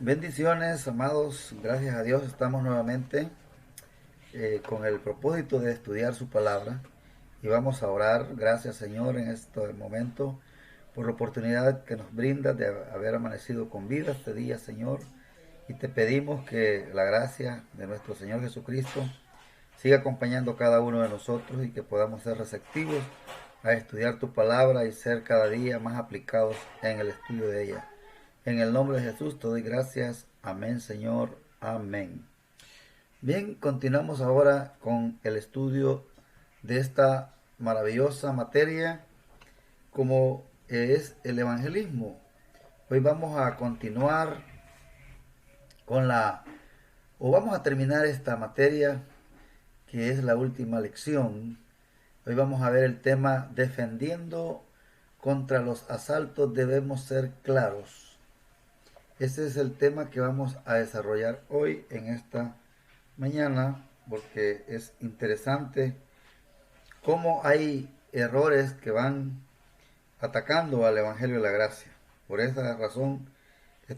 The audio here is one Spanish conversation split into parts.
Bendiciones, amados. Gracias a Dios estamos nuevamente con el propósito de estudiar su palabra y vamos a orar. Gracias, Señor, en este momento por la oportunidad que nos brinda de haber amanecido con vida este día, Señor. Y te pedimos que la gracia de nuestro Señor Jesucristo siga acompañando a cada uno de nosotros y que podamos ser receptivos a estudiar tu palabra y ser cada día más aplicados en el estudio de ella. En el nombre de Jesús te doy gracias. Amén, Señor. Amén. Bien, continuamos ahora con el estudio de esta maravillosa materia como es el evangelismo. Hoy vamos a continuar con vamos a terminar esta materia que es la última lección. Hoy vamos a ver el tema defendiendo contra los asaltos debemos ser claros. Ese es el tema que vamos a desarrollar hoy en esta mañana porque es interesante cómo hay errores que van atacando al Evangelio de la Gracia. Por esa razón, este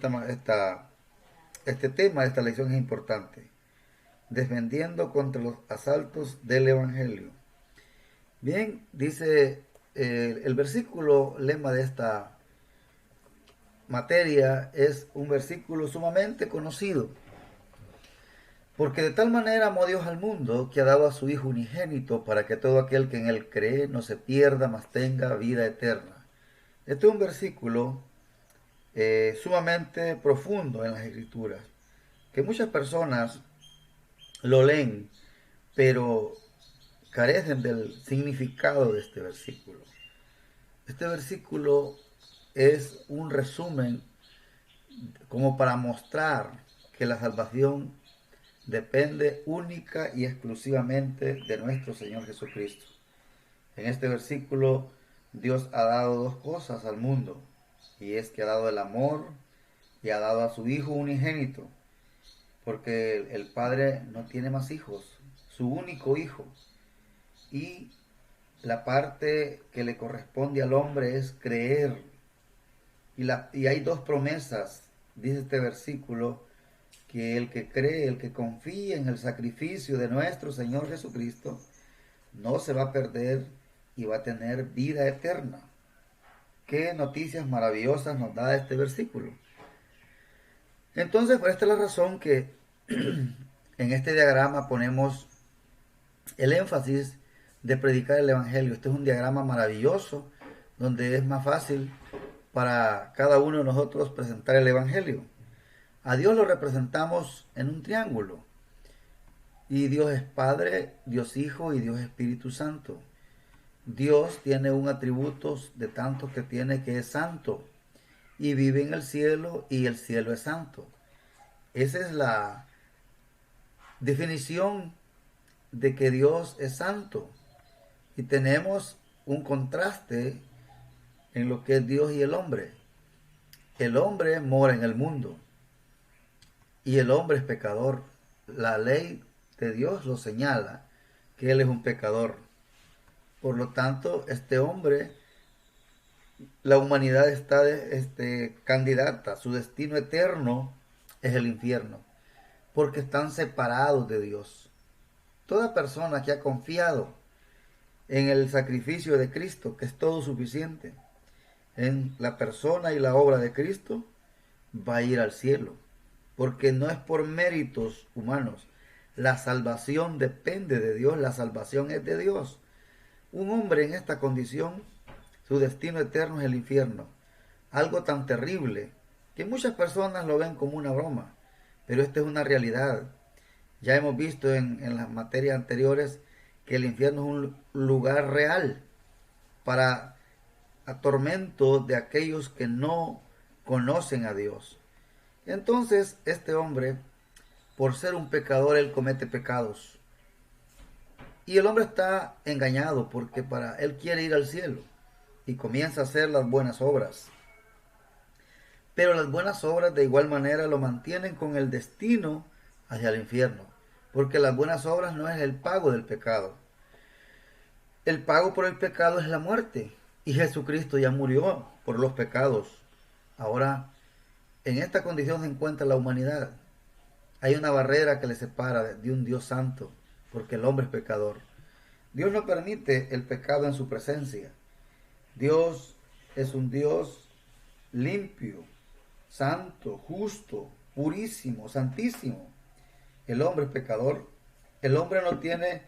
tema, esta lección es importante. Defendiendo contra los asaltos del Evangelio. Bien, dice el versículo lema de esta materia es un versículo sumamente conocido. Porque de tal manera amó Dios al mundo que ha dado a su Hijo unigénito para que todo aquel que en él cree no se pierda, mas tenga vida eterna. Este es un versículo sumamente profundo en las Escrituras, que muchas personas lo leen, pero carecen del significado de este versículo. Este versículo es un resumen como para mostrar que la salvación depende única y exclusivamente de nuestro Señor Jesucristo. En este versículo Dios ha dado dos cosas al mundo, y es que ha dado el amor y ha dado a su Hijo unigénito, porque el Padre no tiene más hijos, su único Hijo, y la parte que le corresponde al hombre es creer, y hay dos promesas, dice este versículo, que el que cree, el que confía en el sacrificio de nuestro Señor Jesucristo, no se va a perder y va a tener vida eterna. Qué noticias maravillosas nos da este versículo. Entonces, por esta es la razón que en este diagrama ponemos el énfasis de predicar el Evangelio. Este es un diagrama maravilloso donde es más fácil para cada uno de nosotros presentar el Evangelio. A Dios lo representamos en un triángulo. Y Dios es Padre, Dios Hijo y Dios Espíritu Santo. Dios tiene un atributo de tantos que tiene que es santo y vive en el cielo y el cielo es santo. Esa es la definición de que Dios es santo. Y tenemos un contraste en lo que es Dios y el hombre. El hombre mora en el mundo y el hombre es pecador. La ley de Dios lo señala que él es un pecador. Por lo tanto, este hombre, la humanidad está candidata, su destino eterno es el infierno, porque están separados de Dios. Toda persona que ha confiado en el sacrificio de Cristo, que es todo suficiente, en la persona y la obra de Cristo, va a ir al cielo, porque no es por méritos humanos. La salvación depende de Dios, la salvación es de Dios. Un hombre en esta condición, su destino eterno es el infierno. Algo tan terrible que muchas personas lo ven como una broma, pero esta es una realidad. Ya hemos visto en las materias anteriores que el infierno es un lugar real para atormento de aquellos que no conocen a Dios. Entonces, este hombre, por ser un pecador, él comete pecados. Y el hombre está engañado porque él quiere ir al cielo y comienza a hacer las buenas obras. Pero las buenas obras de igual manera lo mantienen con el destino hacia el infierno, porque las buenas obras no es el pago del pecado. El pago por el pecado es la muerte, y Jesucristo ya murió por los pecados. Ahora, En esta condición se encuentra la humanidad. Hay una barrera que le separa de un Dios santo, porque el hombre es pecador. Dios no permite el pecado en su presencia. Dios es un Dios limpio, santo, justo, purísimo, santísimo. El hombre es pecador. El hombre no tiene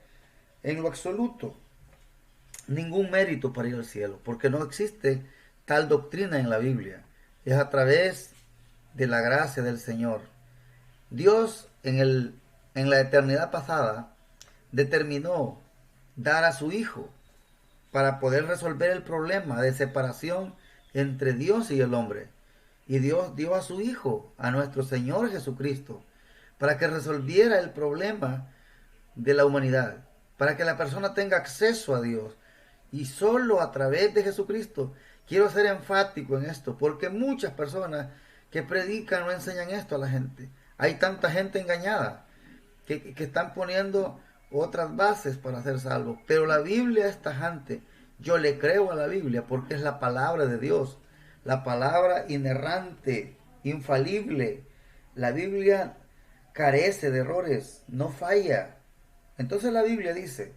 en lo absoluto ningún mérito para ir al cielo, porque no existe tal doctrina en la Biblia. Es a través de la gracia del Señor. Dios en la eternidad pasada determinó dar a su Hijo para poder resolver el problema de separación entre Dios y el hombre. Y Dios dio a su Hijo, a nuestro Señor Jesucristo, para que resolviera el problema de la humanidad, para que la persona tenga acceso a Dios. Y solo a través de Jesucristo. Quiero ser enfático en esto, porque muchas personas que predican no enseñan esto a la gente. Hay tanta gente engañada que están poniendo otras bases para ser salvos. Pero la Biblia es tajante. Yo le creo a la Biblia porque es la palabra de Dios. La palabra inerrante, infalible. La Biblia carece de errores, no falla. Entonces la Biblia dice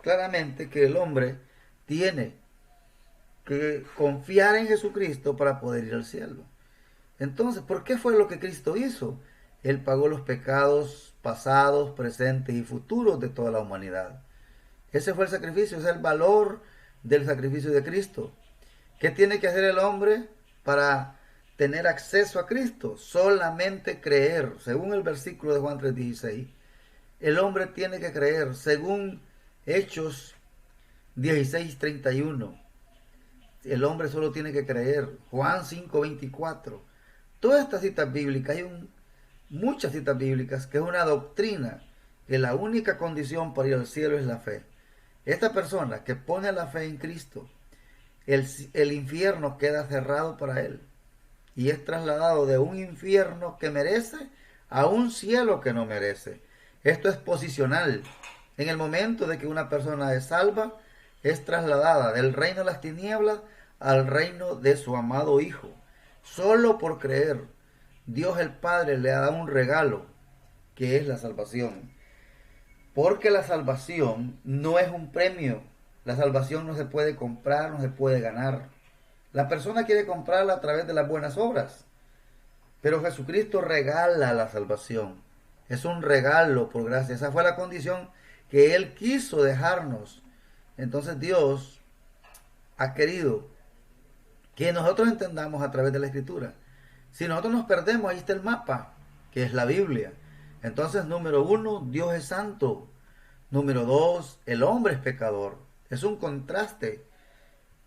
claramente que el hombre tiene que confiar en Jesucristo para poder ir al cielo. Entonces, ¿por qué fue lo que Cristo hizo? Él pagó los pecados pasados, presentes y futuros de toda la humanidad. Ese fue el sacrificio, ese es el valor del sacrificio de Cristo. ¿Qué tiene que hacer el hombre para tener acceso a Cristo? Solamente creer. Según el versículo de Juan 3:16, el hombre tiene que creer. Según Hechos 16:31, el hombre solo tiene que creer. Juan 5:24. Todas estas citas bíblicas, muchas citas bíblicas, que es una doctrina que la única condición para ir al cielo es la fe. Esta persona que pone la fe en Cristo, el infierno queda cerrado para él y es trasladado de un infierno que merece a un cielo que no merece. Esto es posicional. En el momento de que una persona es salva, es trasladada del reino de las tinieblas al reino de su amado Hijo. Solo por creer, Dios el Padre le ha dado un regalo, que es la salvación. Porque la salvación no es un premio. La salvación no se puede comprar, no se puede ganar. La persona quiere comprarla a través de las buenas obras. Pero Jesucristo regala la salvación. Es un regalo por gracia. Esa fue la condición que Él quiso dejarnos. Entonces Dios ha querido que nosotros entendamos a través de la Escritura. Si nosotros nos perdemos, ahí está el mapa, que es la Biblia. Entonces, número 1, Dios es santo. Número 2, el hombre es pecador. Es un contraste.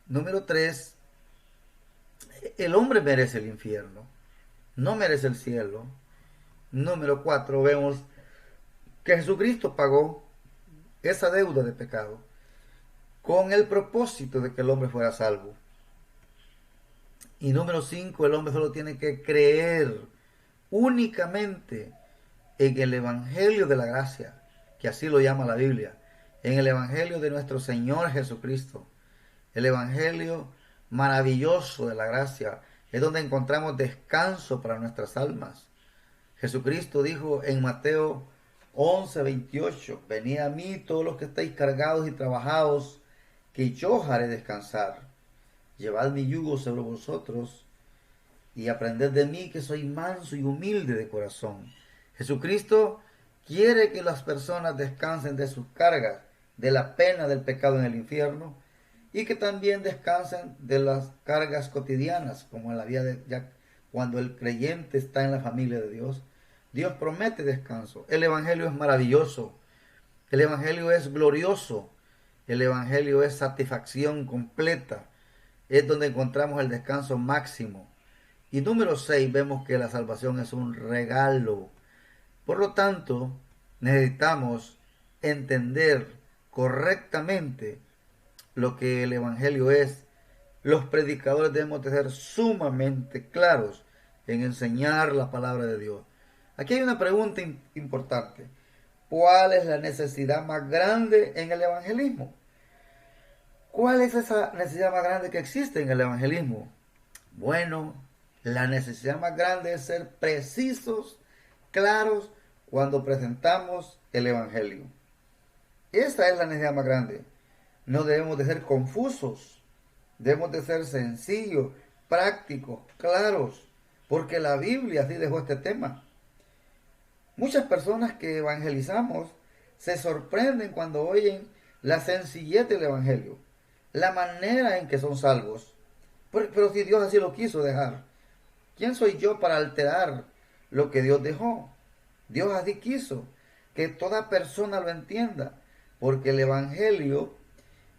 Número 3, el hombre merece el infierno, no merece el cielo. Número 4, vemos que Jesucristo pagó esa deuda de pecado con el propósito de que el hombre fuera salvo. Y número 5, el hombre solo tiene que creer únicamente en el Evangelio de la gracia, que así lo llama la Biblia, en el Evangelio de nuestro Señor Jesucristo, el Evangelio maravilloso de la gracia, es donde encontramos descanso para nuestras almas. Jesucristo dijo en Mateo 11:28, venid a mí todos los que estáis cargados y trabajados, que yo os haré descansar. Llevad mi yugo sobre vosotros y aprended de mí, que soy manso y humilde de corazón. Jesucristo quiere que las personas descansen de sus cargas, de la pena del pecado en el infierno, y que también descansen de las cargas cotidianas, como en la vida ya cuando el creyente está en la familia de Dios. Dios promete descanso. El Evangelio es maravilloso. El Evangelio es glorioso. El Evangelio es satisfacción completa. Es donde encontramos el descanso máximo. Y número 6, vemos que la salvación es un regalo. Por lo tanto, necesitamos entender correctamente lo que el Evangelio es. Los predicadores debemos de ser sumamente claros en enseñar la palabra de Dios. Aquí hay una pregunta importante. ¿Cuál es la necesidad más grande en el evangelismo? ¿Cuál es esa necesidad más grande que existe en el evangelismo? Bueno, La necesidad más grande es ser precisos, claros, cuando presentamos el Evangelio. Esa es la necesidad más grande. No debemos de ser confusos, debemos de ser sencillos, prácticos, claros, porque la Biblia así dejó este tema. Muchas personas que evangelizamos se sorprenden cuando oyen la sencillez del Evangelio, la manera en que son salvos. Pero si Dios así lo quiso dejar, ¿quién soy yo para alterar lo que Dios dejó? Dios así quiso que toda persona lo entienda, porque el Evangelio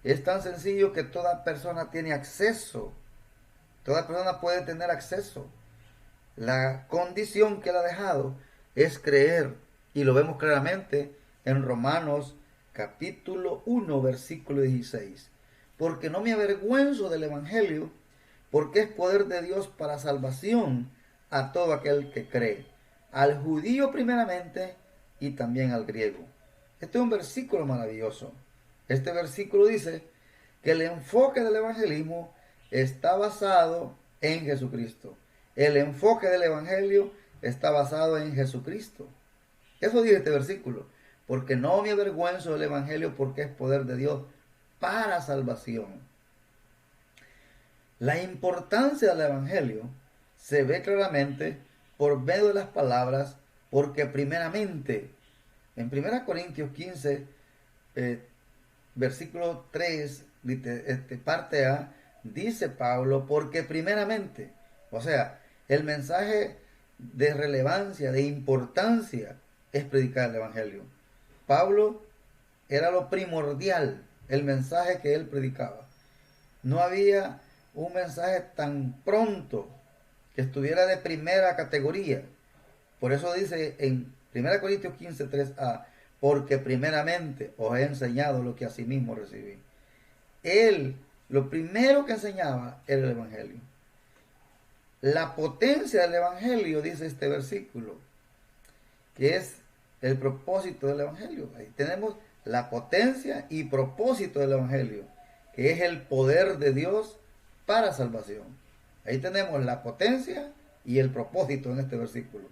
es tan sencillo que toda persona tiene acceso. Toda persona puede tener acceso. La condición que él ha dejado es creer, y lo vemos claramente en Romanos capítulo 1 versículo 16. Porque no me avergüenzo del Evangelio, porque es poder de Dios para salvación a todo aquel que cree, al judío primeramente y también al griego. Este es un versículo maravilloso. Este versículo dice que el enfoque del evangelismo está basado en Jesucristo. El enfoque del evangelio está basado en Jesucristo. Eso dice este versículo. Porque no me avergüenzo del evangelio, porque es poder de Dios para salvación. La importancia del evangelio se ve claramente por medio de las palabras, porque primeramente, en 1 Corintios 15, versículo 3, parte A, dice Pablo, porque primeramente, o sea, el mensaje de relevancia, de importancia, es predicar el evangelio. Pablo era lo primordial, el mensaje que él predicaba. No había un mensaje tan pronto que estuviera de primera categoría. Por eso dice en 1 Corintios 15, 3a, porque primeramente os he enseñado lo que asimismo recibí. Él, lo primero que enseñaba era el evangelio. La potencia del evangelio, dice este versículo, que es el propósito del evangelio. Ahí tenemos la potencia y propósito del evangelio, que es el poder de Dios para salvación. Ahí tenemos la potencia y el propósito en este versículo.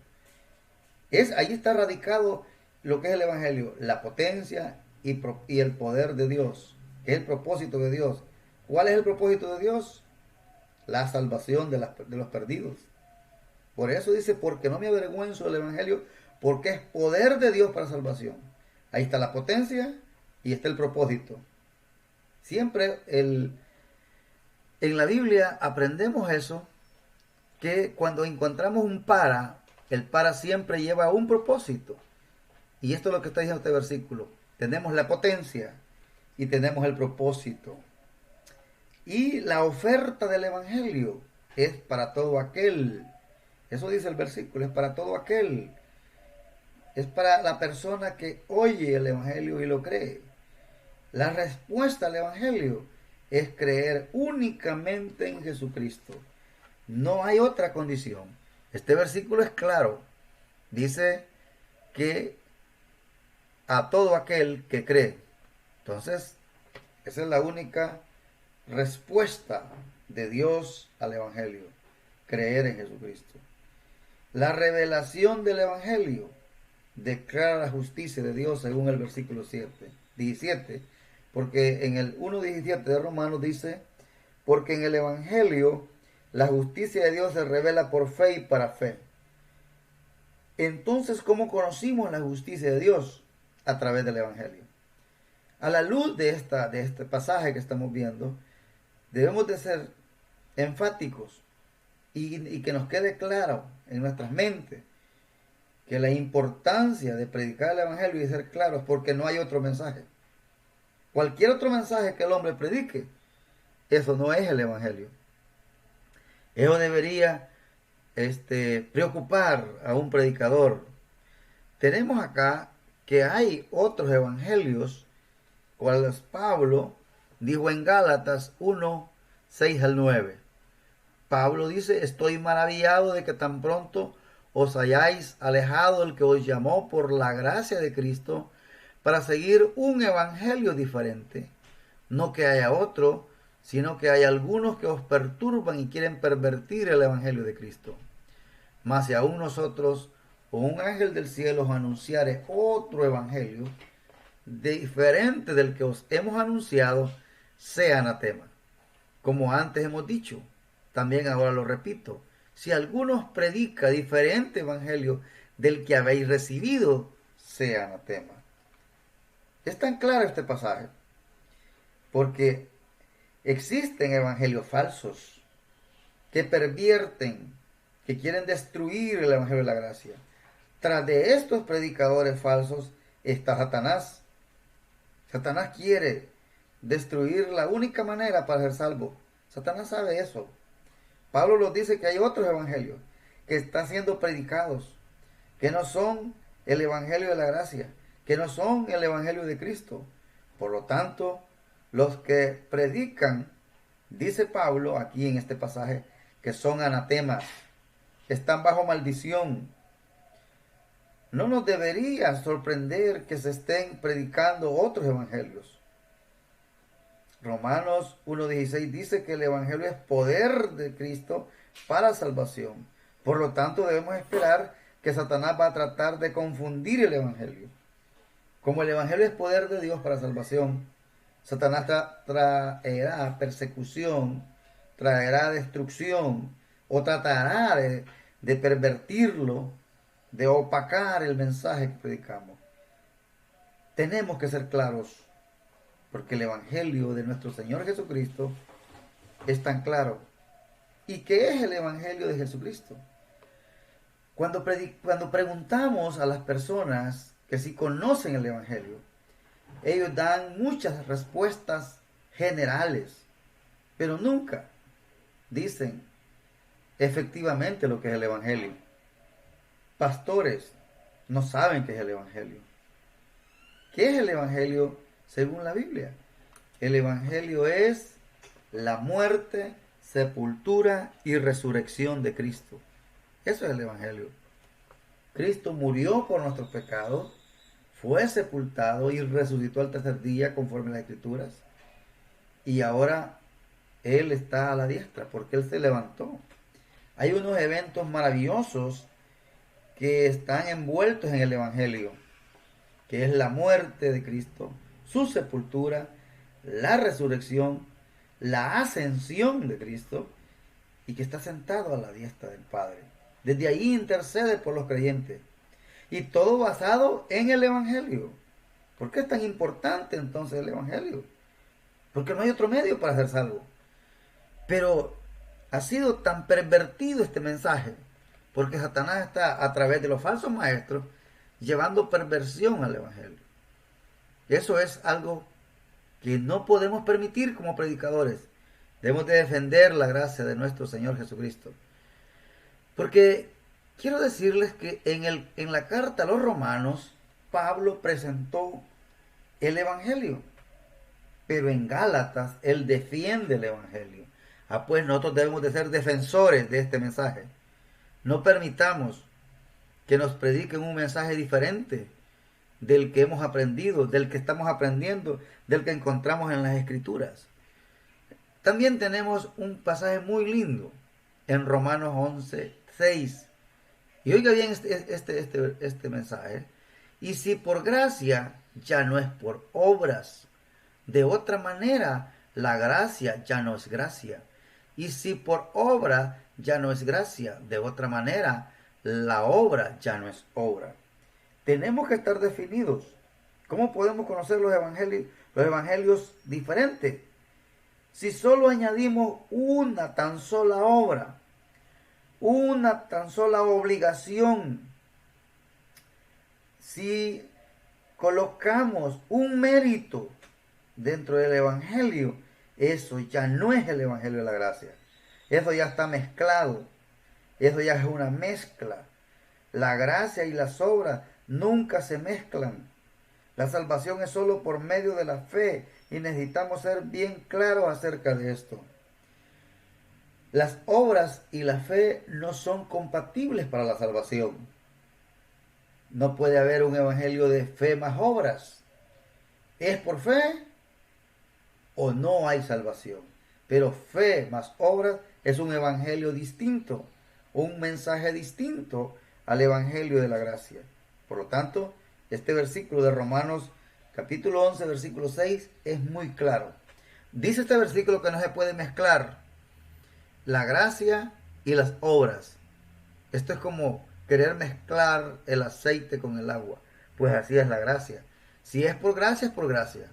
Ahí está radicado lo que es el evangelio, la potencia y el poder de Dios, que es el propósito de Dios. ¿Cuál es el propósito de Dios? La salvación de los perdidos. Por eso dice, porque no me avergüenzo del evangelio, porque es poder de Dios para salvación. Ahí está la potencia y está el propósito. Siempre en la Biblia aprendemos eso, que cuando encontramos un para, el para siempre lleva un propósito. Y esto es lo que está diciendo este versículo. Tenemos la potencia y tenemos el propósito. Y la oferta del evangelio es para todo aquel. Eso dice el versículo, es para todo aquel. Es para la persona que oye el evangelio y lo cree. La respuesta al evangelio es creer únicamente en Jesucristo. No hay otra condición. Este versículo es claro. Dice que a todo aquel que cree. Entonces, esa es la única respuesta de Dios al evangelio. Creer en Jesucristo. La revelación del evangelio declara la justicia de Dios según el versículo 17. Porque en el 1.17 de Romanos dice, porque en el evangelio la justicia de Dios se revela por fe y para fe. Entonces, ¿cómo conocimos la justicia de Dios? A través del evangelio. A la luz de este pasaje que estamos viendo, debemos de ser enfáticos y que nos quede claro en nuestras mentes que la importancia de predicar el evangelio y ser claros, porque no hay otro mensaje. Cualquier otro mensaje que el hombre predique, eso no es el evangelio. Eso debería preocupar a un predicador. Tenemos acá que hay otros evangelios, cuales Pablo dijo en Gálatas 1, 6 al 9. Pablo dice, estoy maravillado de que tan pronto os hayáis alejado del que os llamó por la gracia de Cristo para seguir un evangelio diferente. No que haya otro, sino que hay algunos que os perturban y quieren pervertir el evangelio de Cristo. Mas si aún nosotros o un ángel del cielo os anunciare otro evangelio diferente del que os hemos anunciado, sea anatema. Como antes hemos dicho, también ahora lo repito, si alguno os predica diferente evangelio del que habéis recibido, sea anatema. Es tan claro este pasaje, porque existen evangelios falsos que pervierten, que quieren destruir el evangelio de la gracia. Tras de estos predicadores falsos está Satanás. Satanás quiere destruir la única manera para ser salvo. Satanás sabe eso. Pablo nos dice que hay otros evangelios que están siendo predicados, que no son el evangelio de la gracia, que no son el evangelio de Cristo. Por lo tanto, los que predican, dice Pablo aquí en este pasaje, que son anatemas, están bajo maldición. No nos debería sorprender que se estén predicando otros evangelios. Romanos 1:16 dice que el evangelio es poder de Cristo para salvación. Por lo tanto, debemos esperar que Satanás va a tratar de confundir el evangelio. Como el evangelio es poder de Dios para salvación, Satanás traerá persecución, traerá destrucción o tratará de pervertirlo, de opacar el mensaje que predicamos. Tenemos que ser claros, porque el evangelio de nuestro Señor Jesucristo es tan claro. ¿Y qué es el evangelio de Jesucristo? Cuando preguntamos a las personas que si conocen el evangelio, ellos dan muchas respuestas generales, pero nunca dicen efectivamente lo que es el evangelio. Pastores no saben qué es el evangelio. ¿Qué es el evangelio según la Biblia? El evangelio es la muerte, sepultura y resurrección de Cristo. Eso es el evangelio. Cristo murió por nuestros pecados, fue sepultado y resucitó al tercer día conforme a las Escrituras. Y ahora Él está a la diestra porque Él se levantó. Hay unos eventos maravillosos que están envueltos en el evangelio, que es la muerte de Cristo, su sepultura, la resurrección, la ascensión de Cristo, y que está sentado a la diestra del Padre. Desde ahí intercede por los creyentes. Y todo basado en el evangelio. ¿Por qué es tan importante entonces el evangelio? Porque no hay otro medio para ser salvo. Pero ha sido tan pervertido este mensaje, porque Satanás está a través de los falsos maestros llevando perversión al evangelio. Eso es algo que no podemos permitir como predicadores. Debemos de defender la gracia de nuestro Señor Jesucristo. Porque quiero decirles que en la carta a los romanos, Pablo presentó el evangelio. Pero en Gálatas, él defiende el evangelio. Pues nosotros debemos de ser defensores de este mensaje. No permitamos que nos prediquen un mensaje diferente del que hemos aprendido, del que estamos aprendiendo, del que encontramos en las Escrituras. También tenemos un pasaje muy lindo en Romanos 11:6. Y oiga bien este mensaje. Y si por gracia, ya no es por obras. De otra manera, la gracia ya no es gracia. Y si por obra ya no es gracia, de otra manera, la obra ya no es obra. Tenemos que estar definidos. ¿Cómo podemos conocer los evangelios diferentes? Si solo añadimos una tan sola obra, una tan sola obligación, si colocamos un mérito dentro del evangelio, eso ya no es el evangelio de la gracia. Eso ya está mezclado. Eso ya es una mezcla. La gracia y las obras nunca se mezclan. La salvación es solo por medio de la fe y necesitamos ser bien claros acerca de esto. Las obras y la fe no son compatibles para la salvación. No puede haber un evangelio de fe más obras. ¿Es por fe o no hay salvación? Pero fe más obras es un evangelio distinto, un mensaje distinto al evangelio de la gracia. Por lo tanto, este versículo de Romanos capítulo 11, versículo 6 es muy claro. Dice este versículo que no se puede mezclar la gracia y las obras. Esto es como querer mezclar el aceite con el agua. Pues así es la gracia. Si es por gracia, es por gracia.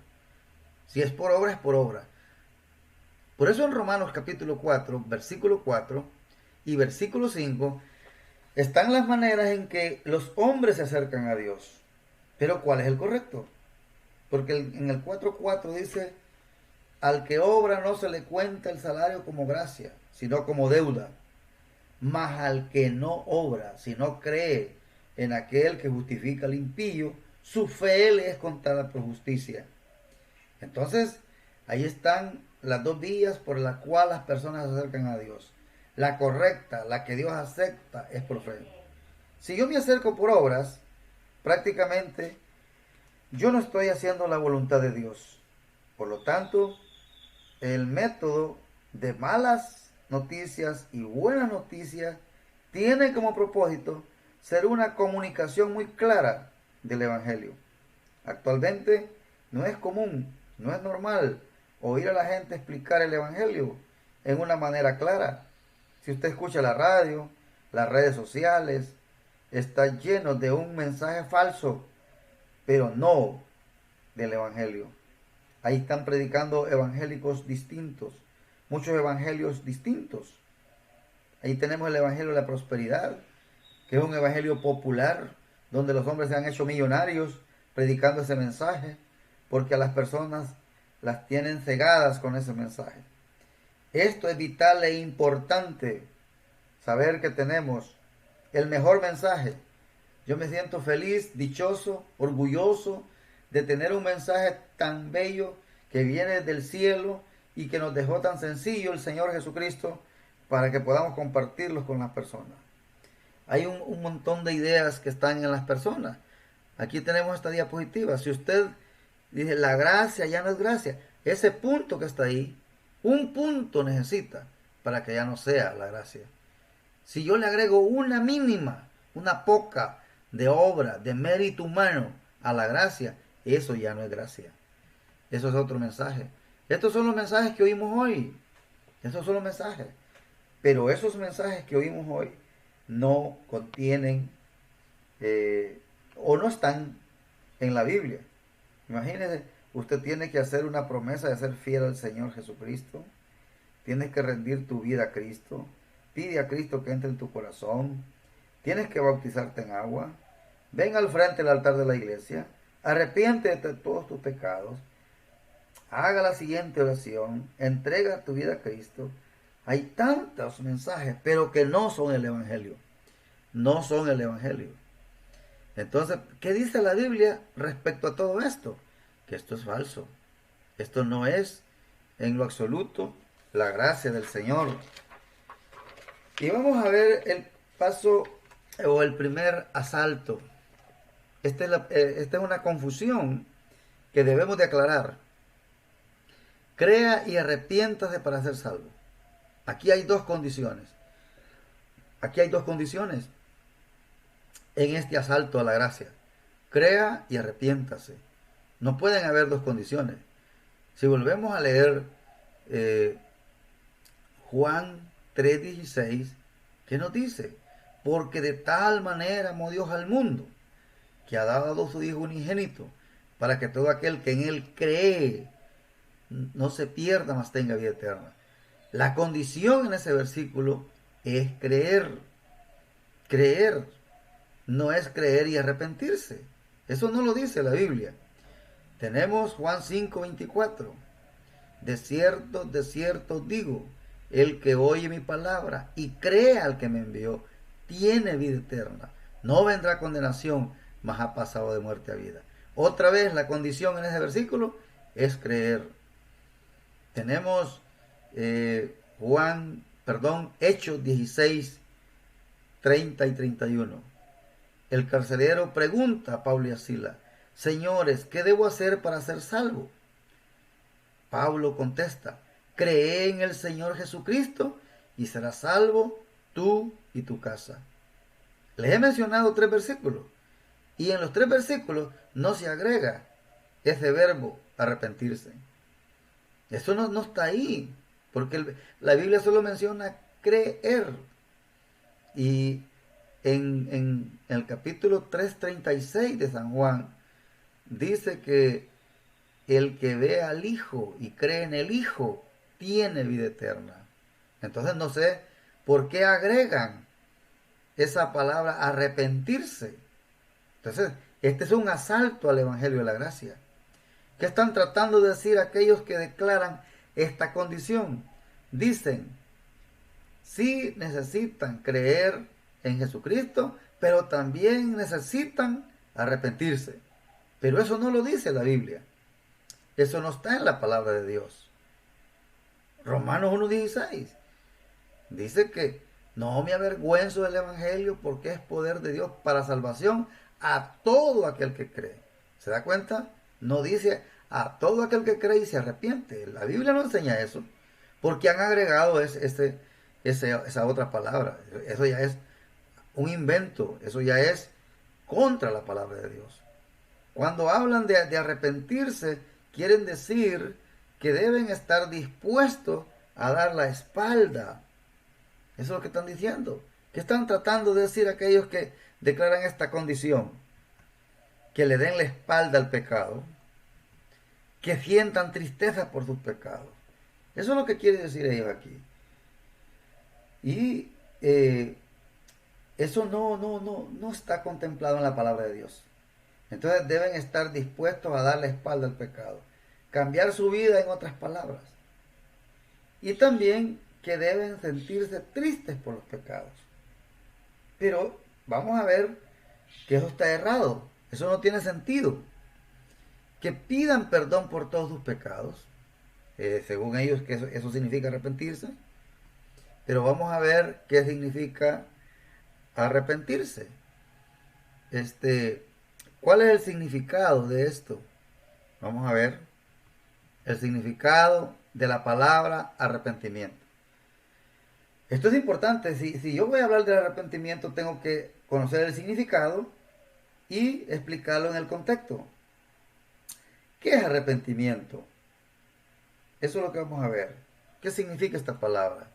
Si es por obra, es por obra. Por eso en Romanos capítulo 4, versículo 4 y versículo 5 están las maneras en que los hombres se acercan a Dios. Pero ¿cuál es el correcto? Porque en el 4.4 dice, al que obra no se le cuenta el salario como gracia, sino como deuda. Mas al que no obra, sino cree en aquel que justifica al impío, su fe le es contada por justicia. Entonces, ahí están las dos vías por las cuales las personas se acercan a Dios. La correcta, la que Dios acepta, es por fe. Si yo me acerco por obras, prácticamente yo no estoy haciendo la voluntad de Dios. Por lo tanto, el método de malas noticias y buenas noticias tiene como propósito ser una comunicación muy clara del Evangelio. Actualmente no es común, no es normal oír a la gente explicar el Evangelio en una manera clara. Si usted escucha la radio, las redes sociales, está lleno de un mensaje falso, pero no del Evangelio. Ahí están predicando evangélicos distintos, muchos evangelios distintos. Ahí tenemos el evangelio de la prosperidad, que es un evangelio popular, donde los hombres se han hecho millonarios predicando ese mensaje, porque a las personas las tienen cegadas con ese mensaje. Esto es vital e importante, saber que tenemos el mejor mensaje. Yo me siento feliz, dichoso, orgulloso de tener un mensaje tan bello que viene del cielo y que nos dejó tan sencillo el Señor Jesucristo para que podamos compartirlos con las personas. Hay un montón de ideas que están en las personas. Aquí tenemos esta diapositiva. Si usted dice la gracia ya no es gracia, ese punto que está ahí, un punto necesita para que ya no sea la gracia. Si yo le agrego una mínima, una poca de obra, de mérito humano a la gracia, eso ya no es gracia. Eso es otro mensaje. Estos son los mensajes que oímos hoy. Esos son los mensajes. Pero esos mensajes que oímos hoy no contienen o no están en la Biblia. Imagínese, usted tiene que hacer una promesa de ser fiel al Señor Jesucristo. Tienes que rendir tu vida a Cristo. Pide a Cristo que entre en tu corazón. Tienes que bautizarte en agua. Ven al frente del altar de la iglesia. Arrepiéntete de todos tus pecados. Haga la siguiente oración. Entrega tu vida a Cristo. Hay tantos mensajes, pero que no son el Evangelio. No son el Evangelio. Entonces, ¿qué dice la Biblia respecto a todo esto? Que esto es falso. Esto no es en lo absoluto la gracia del Señor. Y vamos a ver el paso o el primer asalto. Esta es una confusión que debemos de aclarar. Crea y arrepiéntase para ser salvo. Aquí hay dos condiciones. Aquí hay dos condiciones en este asalto a la gracia. Crea y arrepiéntase. No pueden haber dos condiciones. Si volvemos a leer Juan 3:16, ¿qué nos dice? Porque de tal manera amó Dios al mundo, que ha dado a su Hijo unigénito, para que todo aquel que en Él cree no se pierda, mas tenga vida eterna. La condición en ese versículo es creer. Creer no es creer y arrepentirse. Eso no lo dice la Biblia. Tenemos Juan 5:24. De cierto digo, el que oye mi palabra y cree al que me envió, tiene vida eterna. No vendrá condenación, mas ha pasado de muerte a vida. Otra vez la condición en ese versículo es creer. Tenemos Hechos 16, 30 y 31. El carcelero pregunta a Pablo y a Sila: Señores, ¿qué debo hacer para ser salvo? Pablo contesta: cree en el Señor Jesucristo y serás salvo tú y tu casa. Les he mencionado 3 versículos y en los 3 versículos no se agrega ese verbo arrepentirse. Eso no está ahí, porque la Biblia solo menciona creer. Y en el capítulo 3:36 de San Juan dice que el que ve al Hijo y cree en el Hijo tiene vida eterna. Entonces no sé por qué agregan esa palabra arrepentirse. Entonces, este es un asalto al Evangelio de la Gracia. ¿Qué están tratando de decir aquellos que declaran esta condición? Dicen, sí necesitan creer en Jesucristo, pero también necesitan arrepentirse. Pero eso no lo dice la Biblia. Eso no está en la palabra de Dios. Romanos 1:16 dice que no me avergüenzo del Evangelio porque es poder de Dios para salvación a todo aquel que cree. ¿Se da cuenta? No dice a todo aquel que cree y se arrepiente. La Biblia no enseña eso, porque han agregado esa otra palabra. Eso ya es un invento, eso ya es contra la palabra de Dios. Cuando hablan de arrepentirse, quieren decir que deben estar dispuestos a dar la espalda. Eso es lo que están diciendo. ¿Qué están tratando de decir aquellos que declaran esta condición? Que le den la espalda al pecado, que sientan tristeza por sus pecados. Eso es lo que quiere decir ellos aquí. Y eso no está contemplado en la palabra de Dios. Entonces deben estar dispuestos a dar la espalda al pecado, cambiar su vida, en otras palabras. Y también que deben sentirse tristes por los pecados. Pero vamos a ver que eso está errado. Eso no tiene sentido. Que pidan perdón por todos sus pecados, según ellos que eso significa arrepentirse. Pero vamos a ver qué significa arrepentirse. ¿Cuál es el significado de esto? Vamos a ver el significado de la palabra arrepentimiento. Esto es importante. Si yo voy a hablar del arrepentimiento, tengo que conocer el significado y explicarlo en el contexto. ¿Qué es arrepentimiento? Eso es lo que vamos a ver. ¿Qué significa esta palabra?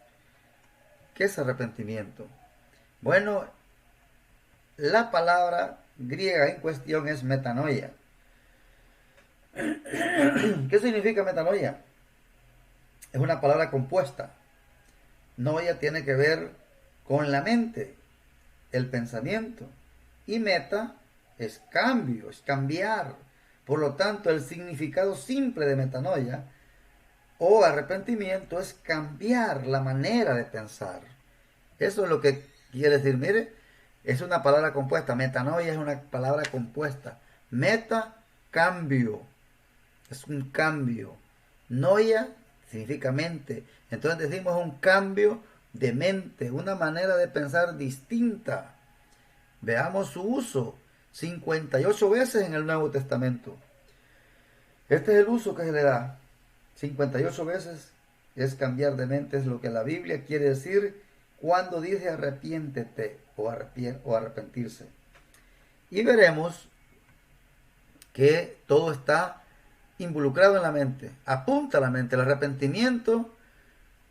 ¿Qué es arrepentimiento? Bueno, la palabra griega en cuestión es metanoia. ¿Qué significa metanoia? Es una palabra compuesta. Noia tiene que ver con la mente, el pensamiento. Y meta es cambio, es cambiar. Por lo tanto, el significado simple de metanoia o arrepentimiento es cambiar la manera de pensar. Eso es lo que quiere decir. Mire, es una palabra compuesta. Metanoia es una palabra compuesta. Meta, cambio. Es un cambio. Noia significa mente. Entonces decimos un cambio de mente, una manera de pensar distinta. Veamos su uso. 58 veces en el Nuevo Testamento. Este es el uso que se le da. 58 veces es cambiar de mente, es lo que la Biblia quiere decir cuando dice arrepiéntete o arrepentirse. Y veremos que todo está involucrado en la mente, apunta a la mente. El arrepentimiento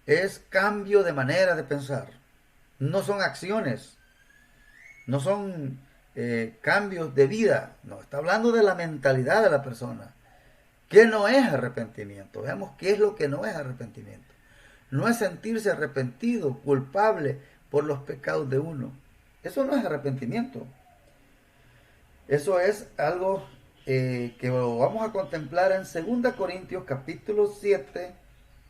es cambio de manera de pensar. No son acciones, no son cambios de vida. No, está hablando de la mentalidad de la persona. ¿Qué no es arrepentimiento? Veamos qué es lo que no es arrepentimiento. No es sentirse arrepentido, culpable por los pecados de uno. Eso no es arrepentimiento. Eso es algo que lo vamos a contemplar en 2 Corintios capítulo 7,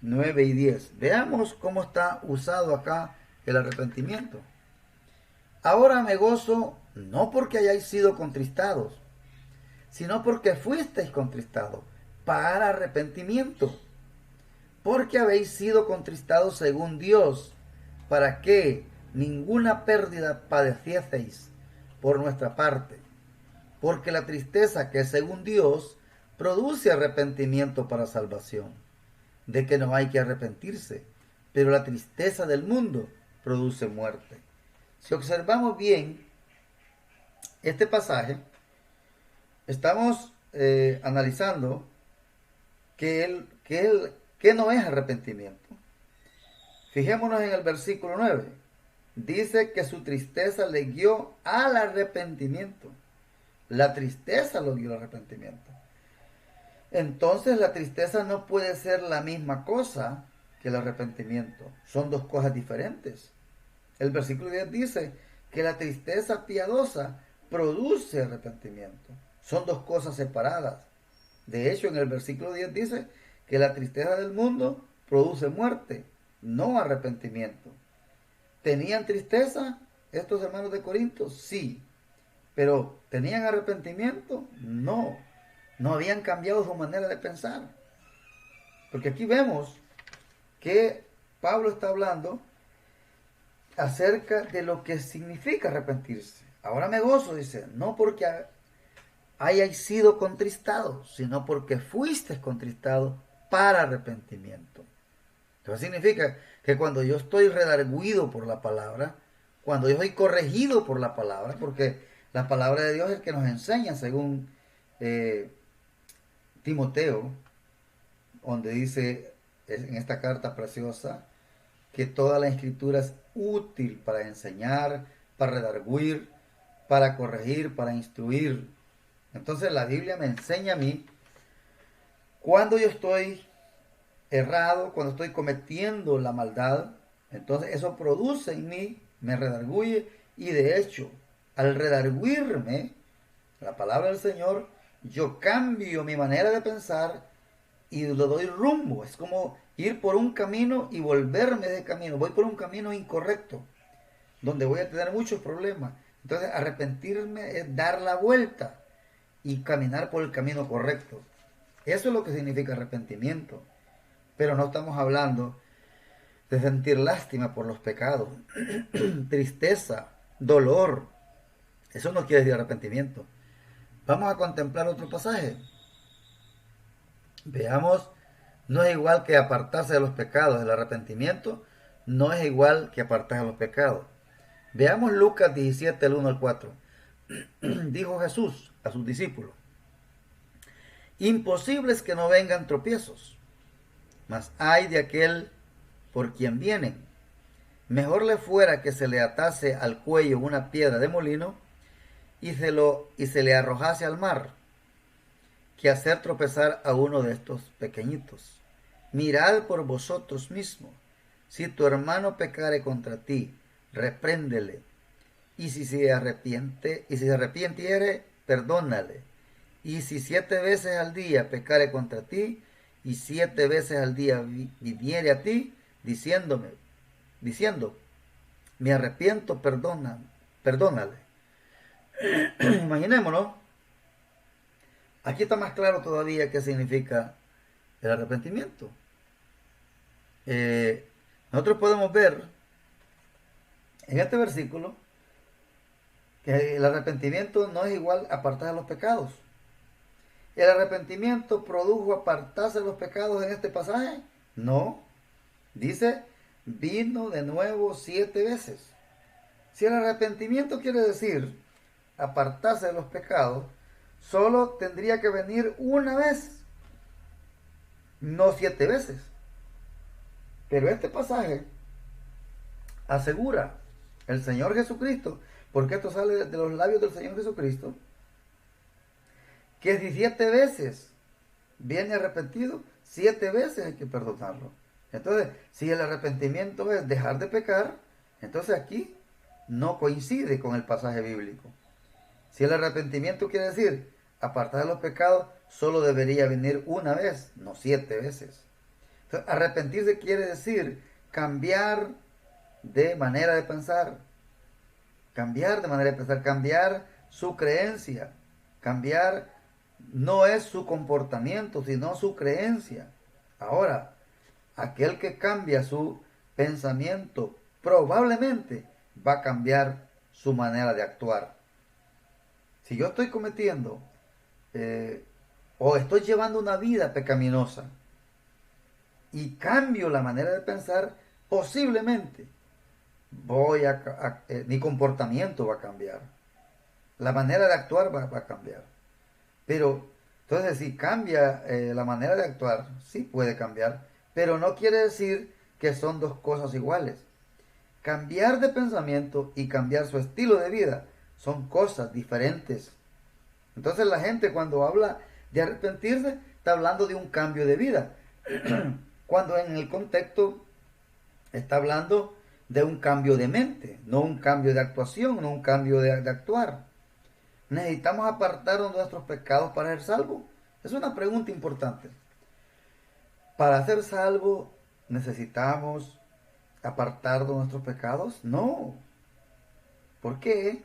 9 y 10. Veamos cómo está usado acá el arrepentimiento. Ahora me gozo no porque hayáis sido contristados, sino porque fuisteis contristados para arrepentimiento. Porque habéis sido contristados según Dios, para que ninguna pérdida padecieseis por nuestra parte. Porque la tristeza que es según Dios produce arrepentimiento para salvación, de que no hay que arrepentirse, pero la tristeza del mundo produce muerte. Si observamos bien este pasaje, estamos analizando que no es arrepentimiento. Fijémonos en el versículo 9. Dice que su tristeza le guió al arrepentimiento. La tristeza lo guió al arrepentimiento. Entonces la tristeza no puede ser la misma cosa que el arrepentimiento. Son dos cosas diferentes. El versículo 10 dice que la tristeza piadosa produce arrepentimiento. Son dos cosas separadas. De hecho, en el versículo 10 dice que la tristeza del mundo produce muerte, no arrepentimiento. ¿Tenían tristeza estos hermanos de Corinto? Sí. Pero ¿tenían arrepentimiento? No. No habían cambiado su manera de pensar. Porque aquí vemos que Pablo está hablando acerca de lo que significa arrepentirse. Ahora me gozo, dice, no porque hayáis sido contristados, sino porque fuiste contristados para arrepentimiento. Eso significa que cuando yo estoy redarguido por la palabra, cuando yo soy corregido por la palabra, porque la palabra de Dios es el que nos enseña, según Timoteo, donde dice en esta carta preciosa que toda la escritura es útil para enseñar, para redarguir, para corregir, para instruir. Entonces la Biblia me enseña a mí cuando yo estoy errado, cuando estoy cometiendo la maldad. Entonces eso produce en mí, me redarguye, y de hecho, al redarguirme, la palabra del Señor, yo cambio mi manera de pensar y le doy rumbo. Es como ir por un camino y volverme de camino. Voy por un camino incorrecto, donde voy a tener muchos problemas. Entonces arrepentirme es dar la vuelta y caminar por el camino correcto. Eso es lo que significa arrepentimiento. Pero no estamos hablando de sentir lástima por los pecados, tristeza, dolor. Eso no quiere decir arrepentimiento. Vamos a contemplar otro pasaje. Veamos, no es igual que apartarse de los pecados. El arrepentimiento no es igual que apartarse de los pecados. Veamos Lucas 17, el 1 al 4. Dijo Jesús a sus discípulos: imposible es que no vengan tropiezos, mas ay de aquel por quien vienen. Mejor le fuera que se le atase al cuello una piedra de molino y se le arrojase al mar, que hacer tropezar a uno de estos pequeñitos. Mirad por vosotros mismos. Si tu hermano pecare contra ti, repréndele. Y si se arrepientiere, perdónale. Y si 7 veces al día pecare contra ti, y 7 veces al día viniere a ti, diciendo, me arrepiento, perdónale. Imaginémonos, aquí está más claro todavía qué significa el arrepentimiento. Nosotros podemos ver en este versículo que el arrepentimiento no es igual a apartarse de los pecados. ¿El arrepentimiento produjo apartarse de los pecados en este pasaje? No. Dice, vino de nuevo 7 veces. Si el arrepentimiento quiere decir apartarse de los pecados, solo tendría que venir una vez, no 7 veces. Pero este pasaje asegura el Señor Jesucristo, porque esto sale de los labios del Señor Jesucristo, que si 7 veces viene arrepentido, 7 veces hay que perdonarlo. Entonces, si el arrepentimiento es dejar de pecar, entonces aquí no coincide con el pasaje bíblico. Si el arrepentimiento quiere decir apartar de los pecados, solo debería venir una vez, no 7 veces. Entonces, arrepentirse quiere decir cambiar de manera de pensar, cambiar su creencia, cambiar no es su comportamiento, sino su creencia. Ahora, aquel que cambia su pensamiento probablemente va a cambiar su manera de actuar. Si yo estoy cometiendo o estoy llevando una vida pecaminosa, y cambio la manera de pensar, posiblemente mi comportamiento va a cambiar. La manera de actuar va a cambiar. Pero, entonces, si cambia la manera de actuar, sí puede cambiar, pero no quiere decir que son dos cosas iguales. Cambiar de pensamiento y cambiar su estilo de vida son cosas diferentes. Entonces la gente cuando habla de arrepentirse está hablando de un cambio de vida, cuando en el contexto está hablando de un cambio de mente, no un cambio de actuación, no un cambio de actuar. ¿Necesitamos apartarnos de nuestros pecados para ser salvos? Es una pregunta importante. ¿Para ser salvos necesitamos apartar de nuestros pecados? No. ¿Por qué?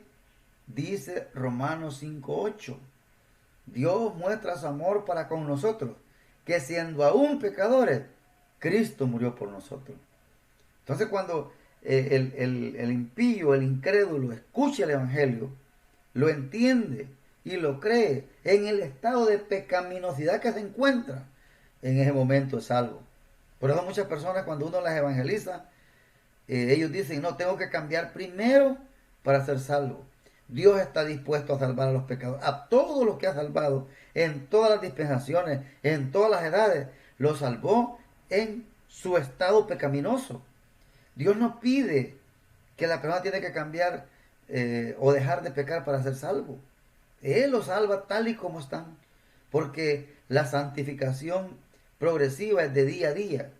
Dice Romanos 5:8. Dios muestra su amor para con nosotros, que siendo aún pecadores, Cristo murió por nosotros. Entonces cuando el impío, el incrédulo, escucha el Evangelio, lo entiende y lo cree en el estado de pecaminosidad que se encuentra, en ese momento es salvo. Por eso muchas personas cuando uno las evangeliza, ellos dicen, no, tengo que cambiar primero para ser salvo. Dios está dispuesto a salvar a los pecadores, a todos los que ha salvado, en todas las dispensaciones, en todas las edades, los salvó en su estado pecaminoso. Dios no pide que la persona tiene que cambiar o dejar de pecar para ser salvo. Él los salva tal y como están, porque la santificación progresiva es de día a día.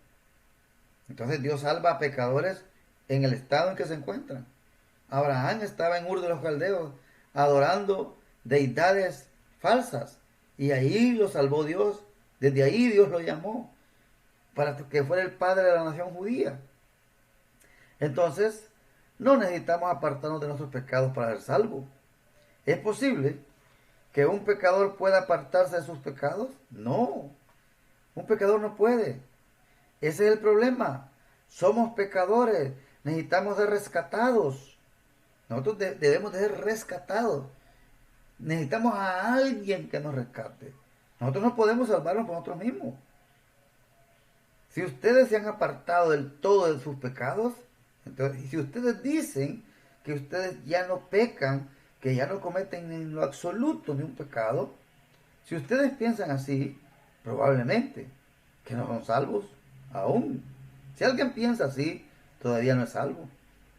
Entonces Dios salva a pecadores en el estado en que se encuentran. Abraham estaba en Ur de los Caldeos adorando deidades falsas y ahí lo salvó Dios. Desde ahí Dios lo llamó para que fuera el padre de la nación judía. Entonces, no necesitamos apartarnos de nuestros pecados para ser salvos. ¿Es posible que un pecador pueda apartarse de sus pecados? No, un pecador no puede. Ese es el problema. Somos pecadores, necesitamos ser rescatados. Nosotros debemos de ser rescatados. Necesitamos a alguien que nos rescate. Nosotros no podemos salvarnos por nosotros mismos. Si ustedes se han apartado del todo de sus pecados, entonces, y si ustedes dicen que ustedes ya no pecan, que ya no cometen en lo absoluto ni un pecado, si ustedes piensan así, probablemente que no son salvos aún. Si alguien piensa así, todavía no es salvo.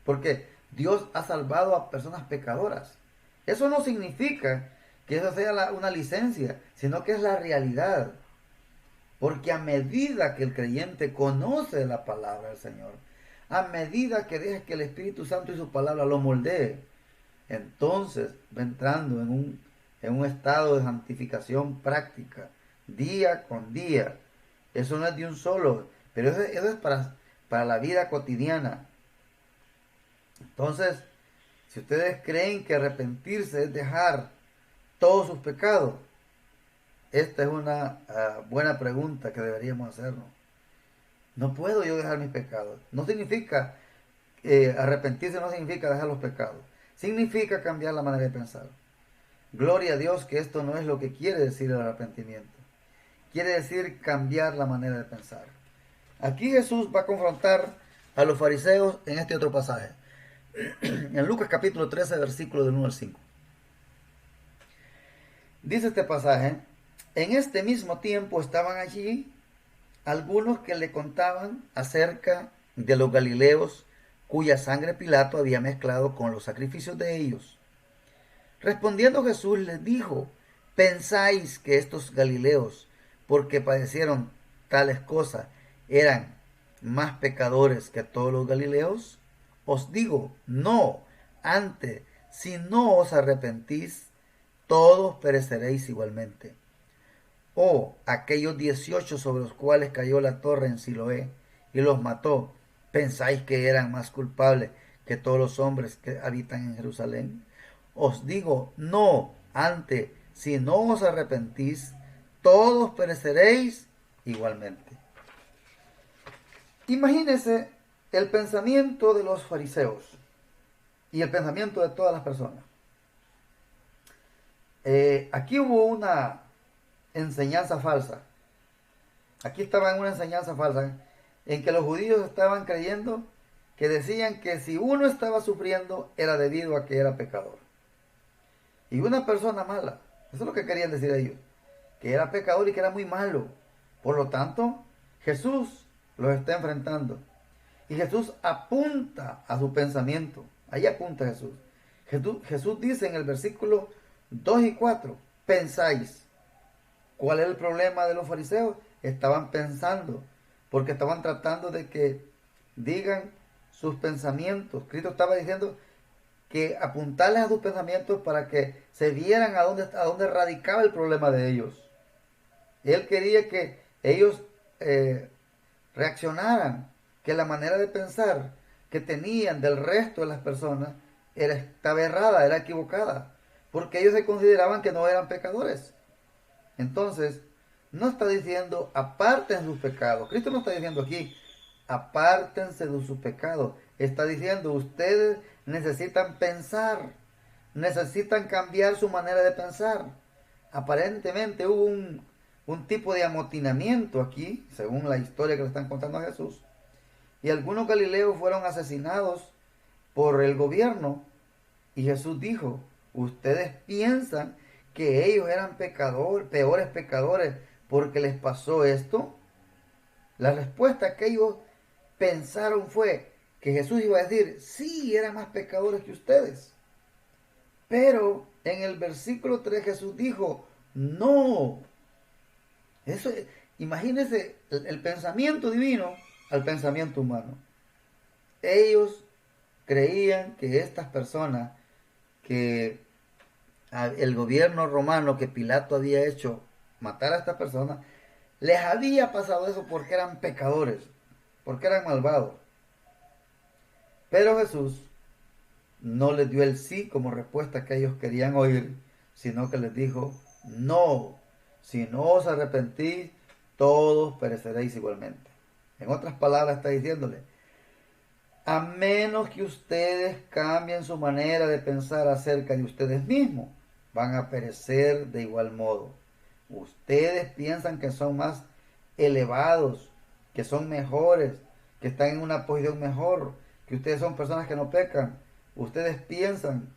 Porque Dios ha salvado a personas pecadoras. Eso no significa que eso sea una licencia, sino que es la realidad. Porque a medida que el creyente conoce la palabra del Señor, a medida que deja que el Espíritu Santo y su palabra lo moldee, entonces va entrando en un estado de santificación práctica, día con día. Eso no es de un solo, pero eso es para la vida cotidiana. Entonces, si ustedes creen que arrepentirse es dejar todos sus pecados, esta es una buena pregunta que deberíamos hacernos. No puedo yo dejar mis pecados. No significa, arrepentirse no significa dejar los pecados. Significa cambiar la manera de pensar. Gloria a Dios que esto no es lo que quiere decir el arrepentimiento. Quiere decir cambiar la manera de pensar. Aquí Jesús va a confrontar a los fariseos en este otro pasaje. En Lucas capítulo 13, versículo del 1 al 5. Dice este pasaje, en este mismo tiempo estaban allí algunos que le contaban acerca de los galileos cuya sangre Pilato había mezclado con los sacrificios de ellos. Respondiendo Jesús les dijo, ¿pensáis que estos galileos, porque padecieron tales cosas, eran más pecadores que todos los galileos? Os digo, no, antes, si no os arrepentís, todos pereceréis igualmente. O aquellos 18 sobre los cuales cayó la torre en Siloé y los mató, ¿pensáis que eran más culpables que todos los hombres que habitan en Jerusalén? Os digo, no, antes, si no os arrepentís, todos pereceréis igualmente. Imagínense el pensamiento de los fariseos y el pensamiento de todas las personas. Aquí hubo una enseñanza falsa. aquí estaba en una enseñanza falsa, en que los judíos estaban creyendo que decían que si uno estaba sufriendo era debido a que era pecador. Y una persona mala, eso es lo que querían decir ellos, que era pecador y que era muy malo. Por lo tanto, Jesús los está enfrentando. Y Jesús apunta a su pensamiento. Ahí apunta Jesús. Jesús dice en el versículo 2 y 4, pensáis. ¿Cuál es el problema de los fariseos? Estaban pensando, porque estaban tratando de que digan sus pensamientos. Cristo estaba diciendo que apuntarles a sus pensamientos para que se vieran a dónde radicaba el problema de ellos. Él quería que ellos reaccionaran, que la manera de pensar que tenían del resto de las personas estaba errada, era equivocada, porque ellos se consideraban que no eran pecadores. Entonces, no está diciendo aparten sus pecados. Cristo no está diciendo aquí apártense de sus pecados. Está diciendo ustedes necesitan pensar, necesitan cambiar su manera de pensar. Aparentemente hubo un tipo de amotinamiento aquí, según la historia que le están contando a Jesús. Y algunos galileos fueron asesinados por el gobierno. Y Jesús dijo, ustedes piensan que ellos eran pecadores, peores pecadores porque les pasó esto. La respuesta que ellos pensaron fue que Jesús iba a decir, sí, eran más pecadores que ustedes. Pero en el versículo 3 Jesús dijo, no. Eso, imagínense el pensamiento divino al pensamiento humano. Ellos creían que estas personas, que el gobierno romano, que Pilato había hecho matar a estas personas, les había pasado eso porque eran pecadores, porque eran malvados. Pero Jesús no les dio el sí como respuesta que ellos querían oír, sino que les dijo, no, si no os arrepentís, todos pereceréis igualmente. En otras palabras está diciéndole, a menos que ustedes cambien su manera de pensar acerca de ustedes mismos, van a perecer de igual modo. Ustedes piensan que son más elevados, que son mejores, que están en una posición mejor, que ustedes son personas que no pecan. Ustedes piensan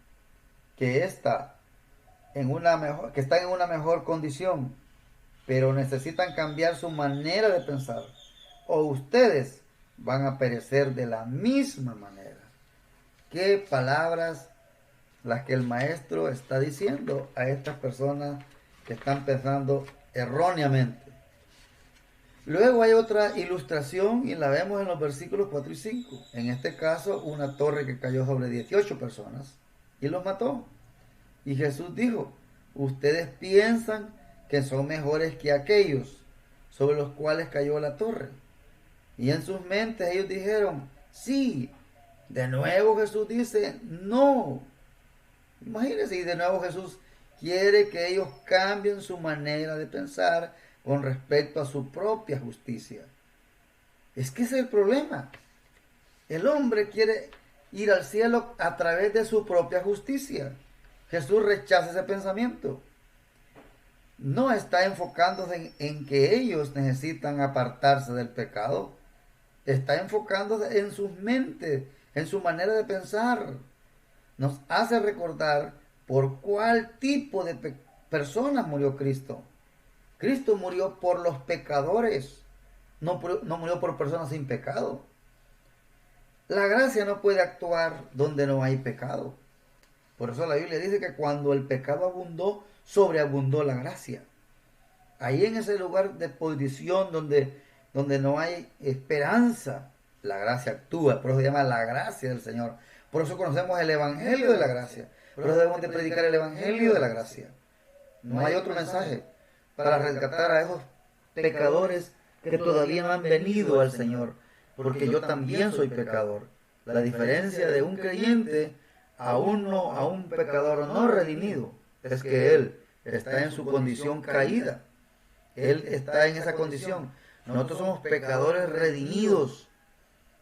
que están en una mejor condición, pero necesitan cambiar su manera de pensar. O ustedes van a perecer de la misma manera. ¿Qué palabras las que el maestro está diciendo a estas personas que están pensando erróneamente? Luego hay otra ilustración y la vemos en los versículos 4 y 5. En este caso, una torre que cayó sobre 18 personas y los mató. Y Jesús dijo, ustedes piensan que son mejores que aquellos sobre los cuales cayó la torre. Y en sus mentes ellos dijeron, sí. De nuevo Jesús dice, no. Imagínense, y de nuevo Jesús quiere que ellos cambien su manera de pensar con respecto a su propia justicia. Es que ese es el problema. El hombre quiere ir al cielo a través de su propia justicia. Jesús rechaza ese pensamiento. No está enfocándose en que ellos necesitan apartarse del pecado. Está enfocándose en sus mentes, en su manera de pensar. Nos hace recordar por cuál tipo de personas murió Cristo. Cristo murió por los pecadores, no murió por personas sin pecado. La gracia no puede actuar donde no hay pecado. Por eso la Biblia dice que cuando el pecado abundó, sobreabundó la gracia. Ahí en ese lugar de perdición donde no hay esperanza, la gracia actúa. Por eso se llama la gracia del Señor. Por eso conocemos el Evangelio de la gracia. Por eso debemos de predicar el Evangelio de la gracia. No hay otro mensaje para rescatar a esos pecadores que todavía no han venido al Señor, porque yo también soy pecador. La diferencia de un creyente a un pecador no redimido es que él está en su condición caída. Él está en esa condición. Nosotros somos pecadores redimidos,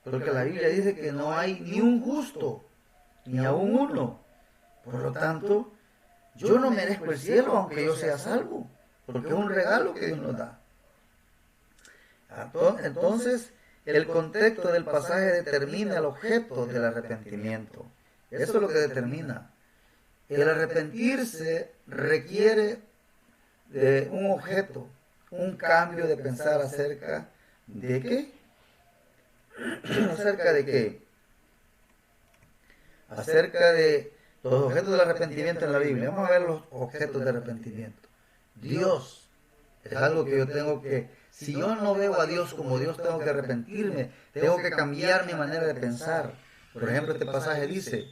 porque la Biblia dice que no hay ni un justo, ni aún uno. Por lo tanto, yo no merezco el cielo aunque yo sea salvo, porque es un regalo que Dios nos da. Entonces, el contexto del pasaje determina el objeto del arrepentimiento. Eso es lo que determina. El arrepentirse requiere de un objeto, un cambio de pensar acerca de qué. ¿Acerca de qué? Acerca de los objetos del arrepentimiento en la Biblia. Vamos a ver los objetos de arrepentimiento. Dios es algo que yo tengo que, si yo no veo a Dios como Dios, tengo que arrepentirme, tengo que cambiar mi manera de pensar. Por ejemplo, este pasaje dice,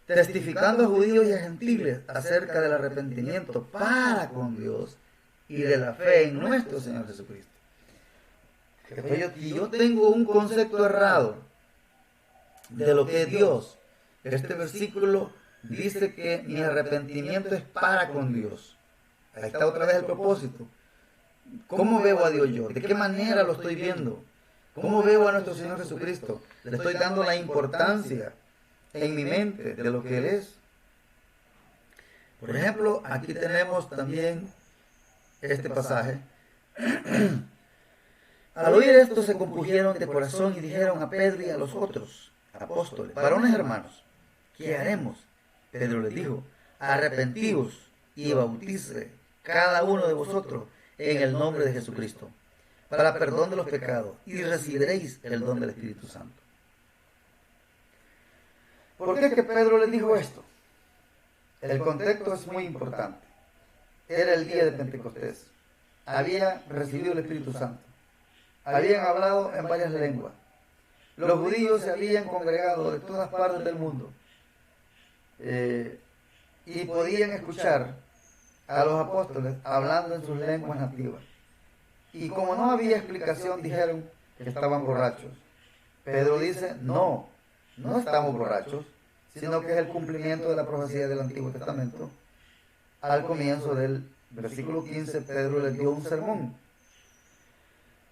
testificando a judíos y a gentiles acerca del arrepentimiento para con Dios y de la fe en nuestro Señor Jesucristo. Si yo tengo un concepto errado de lo que es Dios, este versículo dice que mi arrepentimiento es para con Dios. Ahí está otra vez el propósito. ¿Cómo veo a Dios yo? ¿De qué manera lo estoy viendo? ¿Cómo veo a nuestro Señor Jesucristo? Le estoy dando la importancia en mi mente de lo que Él es. Por ejemplo, aquí tenemos también este pasaje. Al oír esto se compusieron de corazón y dijeron a Pedro y a los otros apóstoles, varones hermanos, ¿qué haremos? Pedro les dijo, arrepentíos y bautice cada uno de vosotros en el nombre de Jesucristo, para perdón de los pecados, y recibiréis el don del Espíritu Santo. ¿Por qué es que Pedro les dijo esto? El contexto es muy importante. Era el día de Pentecostés. Había recibido el Espíritu Santo. Habían hablado en varias lenguas. Los judíos se habían congregado de todas partes del mundo y podían escuchar a los apóstoles hablando en sus lenguas nativas. Y como no había explicación, dijeron que estaban borrachos. Pedro dice, no estamos borrachos, sino que es el cumplimiento de la profecía del Antiguo Testamento. Al comienzo del versículo 15, Pedro les dio un sermón.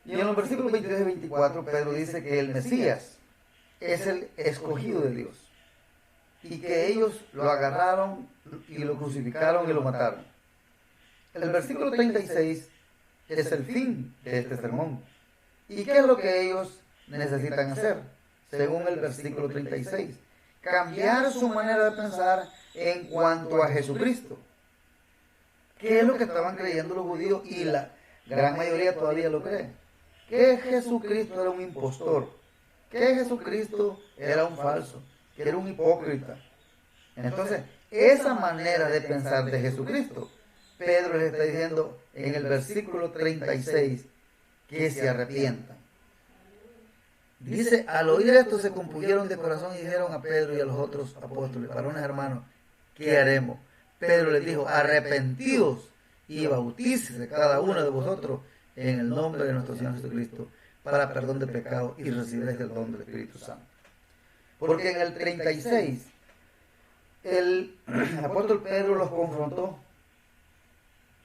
Y en los versículos 23 y 24, Pedro dice que el Mesías es el escogido de Dios. Y que ellos lo agarraron y lo crucificaron y lo mataron. El versículo 36 es el fin de este sermón. ¿Y qué es lo que ellos necesitan hacer? Según el versículo 36. Cambiar su manera de pensar en cuanto a Jesucristo. ¿Qué es lo que estaban creyendo los judíos? Y la gran mayoría todavía lo cree. Que Jesucristo era un impostor. Que Jesucristo era un falso. Que era un hipócrita. Entonces, esa manera de pensar de Jesucristo, Pedro les está diciendo en el versículo 36 que se arrepientan. Dice, al oír esto se compusieron de corazón y dijeron a Pedro y a los otros apóstoles, varones hermanos, ¿qué haremos? Pedro les dijo, arrepentidos y bautícese cada uno de vosotros en el nombre de nuestro Señor Jesucristo para perdón de pecados y recibiréis el don del Espíritu Santo. Porque en el 36 el apóstol Pedro los confrontó.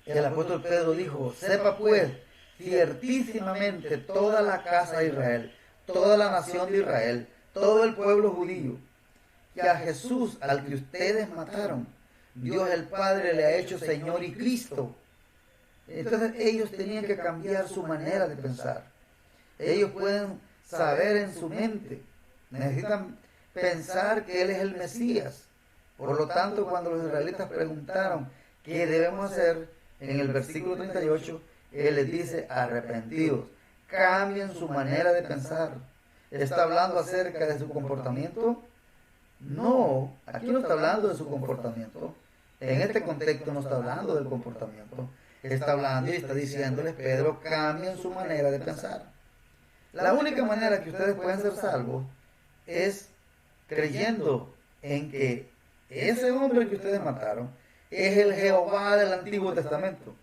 El apóstol Pedro dijo, sepa pues ciertísimamente toda la casa de Israel, toda la nación de Israel, todo el pueblo judío, que a Jesús, al que ustedes mataron, Dios el Padre le ha hecho Señor y Cristo. Entonces ellos tenían que cambiar su manera de pensar. Ellos pueden saber en su mente, necesitan pensar que Él es el Mesías. Por lo tanto, cuando los israelitas preguntaron qué debemos hacer, en el versículo 38, Él les dice, arrepentidos, cambien su manera de pensar. ¿Está hablando acerca de su comportamiento? No, aquí no está hablando de su comportamiento. En este contexto no está hablando del comportamiento. Está hablando y está diciéndoles, Pedro, cambien su manera de pensar. La única manera que ustedes pueden ser salvos es creyendo en que ese hombre que ustedes mataron es el Jehová del Antiguo Testamento,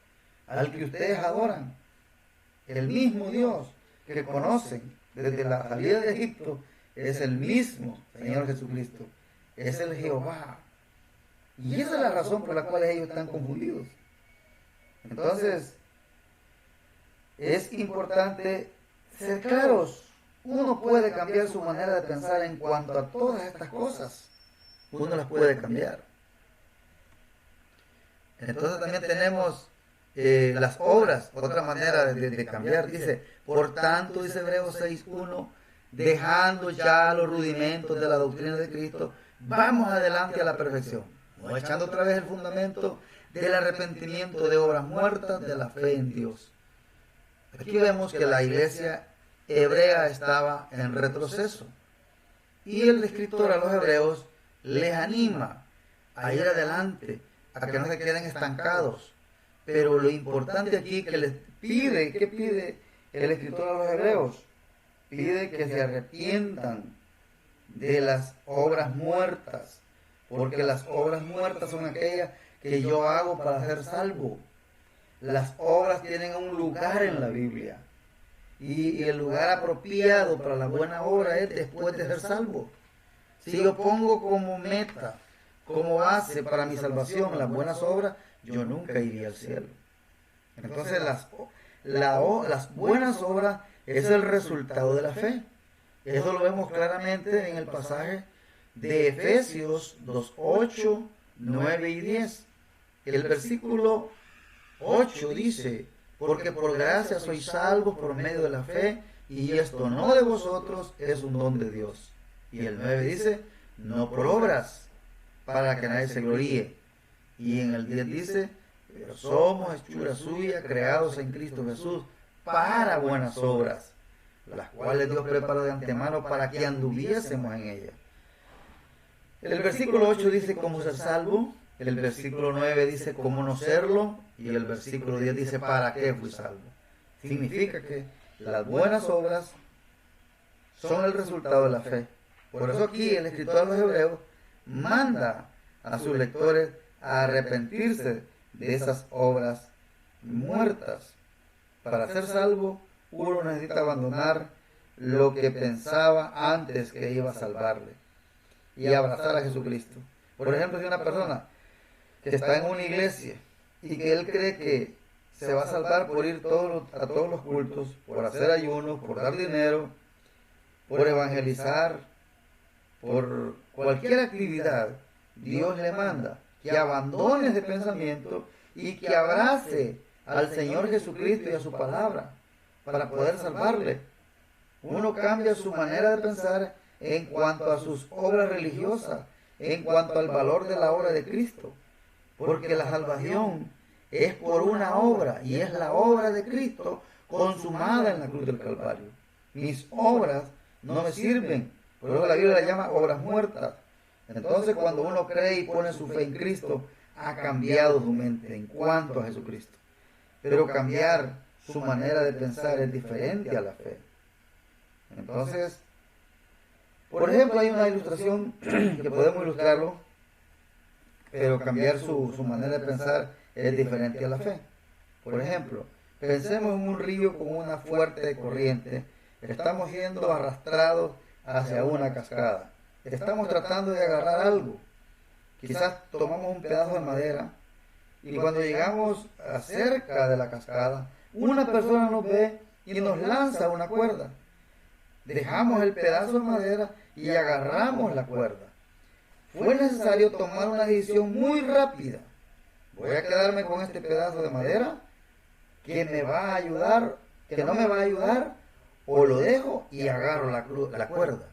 al que ustedes adoran. El mismo Dios que conocen desde la salida de Egipto es el mismo Señor Jesucristo. Es el Jehová. Y esa es la razón por la cual ellos están confundidos. Entonces, es importante ser claros. Uno puede cambiar su manera de pensar en cuanto a todas estas cosas. Uno las puede cambiar. Entonces también tenemos las obras, otra manera de cambiar, dice, por tanto, dice Hebreos 6:1, dejando ya los rudimentos de la doctrina de Cristo, vamos adelante a la perfección, no echando otra vez el fundamento del arrepentimiento de obras muertas, de la fe en Dios. Aquí vemos que la iglesia hebrea estaba en retroceso y el escritor a los hebreos les anima a ir adelante, a que no se queden estancados. Pero lo importante aquí que les pide, ¿qué pide el escritor a los hebreos? Pide que se arrepientan de las obras muertas, porque las obras muertas son aquellas que yo hago para ser salvo. Las obras tienen un lugar en la Biblia, y el lugar apropiado para la buena obra es después de ser salvo. Si yo pongo como meta, como base para mi salvación las buenas obras, yo nunca iría al cielo. Entonces las buenas obras es el resultado de la fe. Eso lo vemos claramente en el pasaje de Efesios 2:8, 9 y 10. El versículo 8 dice, porque por gracia sois salvos por medio de la fe, y esto no de vosotros, es un don de Dios. Y el 9 dice, no por obras, para que nadie se gloríe. Y en el 10 dice, pero somos hechura suya, creados en Cristo Jesús, para buenas obras, las cuales Dios preparó de antemano para que anduviésemos en ellas. El versículo 8 dice cómo ser salvo, el versículo 9 dice cómo no serlo, y el versículo 10 dice para qué fui salvo. Significa que las buenas obras son el resultado de la fe. Por eso aquí el escritor de los Hebreos manda a sus lectores a arrepentirse de esas obras muertas. Para ser salvo, uno necesita abandonar lo que pensaba antes que iba a salvarle y abrazar a Jesucristo. Por ejemplo, si una persona que está en una iglesia y que él cree que se va a salvar por ir a todos los cultos, por hacer ayunos, por dar dinero, por evangelizar, por cualquier actividad, Dios le manda que abandone ese pensamiento y que abrace al Señor Jesucristo y a su palabra para poder salvarle. Uno cambia su manera de pensar en cuanto a sus obras religiosas, en cuanto al valor de la obra de Cristo, porque la salvación es por una obra, y es la obra de Cristo consumada en la cruz del Calvario. Mis obras no me sirven, por eso la Biblia la llama obras muertas. Entonces, cuando uno cree y pone su fe en Cristo, ha cambiado su mente en cuanto a Jesucristo. Pero cambiar su manera de pensar es diferente a la fe. Entonces, por ejemplo, hay una ilustración que podemos ilustrarlo, pero cambiar su manera de pensar es diferente a la fe. Por ejemplo, pensemos en un río con una fuerte corriente. Estamos siendo arrastrados hacia una cascada. Estamos tratando de agarrar algo. Quizás tomamos un pedazo de madera y cuando llegamos cerca de la cascada, una persona nos ve y nos lanza una cuerda. Dejamos el pedazo de madera y agarramos la cuerda. Fue necesario tomar una decisión muy rápida. Voy a quedarme con este pedazo de madera que me va a ayudar, que no me va a ayudar, o lo dejo y agarro la cuerda.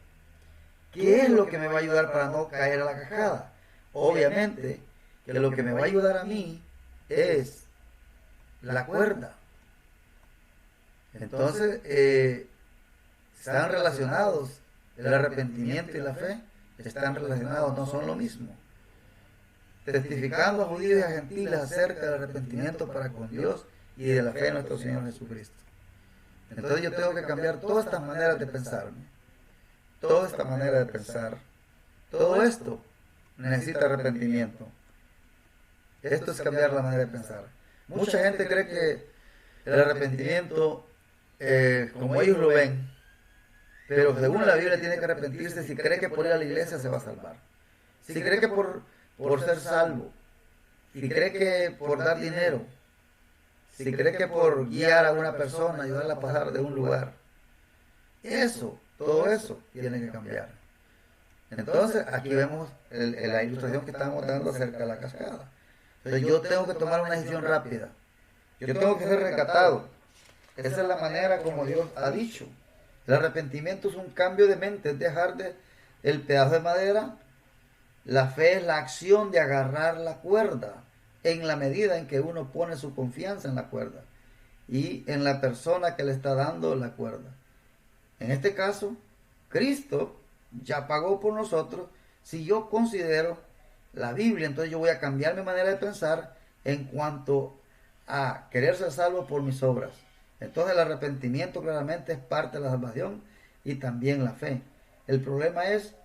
¿Qué es lo que me va a ayudar para no caer a la cascada? Obviamente que lo que me va a ayudar a mí es la cuerda. Entonces, están relacionados el arrepentimiento y la fe, están relacionados, no son lo mismo. Testificando a judíos y a gentiles acerca del arrepentimiento para con Dios y de la fe en nuestro Señor Jesucristo. Entonces yo tengo que cambiar todas estas maneras de pensarme, toda esta manera de pensar. Todo esto necesita arrepentimiento. Esto es cambiar la manera de pensar. Mucha gente cree que el arrepentimiento, como ellos lo ven, pero según la Biblia tiene que arrepentirse si cree que por ir a la iglesia se va a salvar. Si cree que por ser salvo, si cree que por dar dinero, si cree que por guiar a una persona, ayudarla a pasar de un lugar. Eso, todo eso tiene que cambiar. Entonces, aquí vemos la ilustración que estamos dando acerca de la cascada. Entonces, yo tengo que tomar una decisión rápida. Yo tengo que ser rescatado. Esa es la manera como Dios ha dicho. El arrepentimiento es un cambio de mente, es dejar el pedazo de madera. La fe es la acción de agarrar la cuerda en la medida en que uno pone su confianza en la cuerda y en la persona que le está dando la cuerda. En este caso, Cristo ya pagó por nosotros. Si yo considero la Biblia, entonces yo voy a cambiar mi manera de pensar en cuanto a querer ser salvo por mis obras. Entonces el arrepentimiento claramente es parte de la salvación y también la fe. El problema es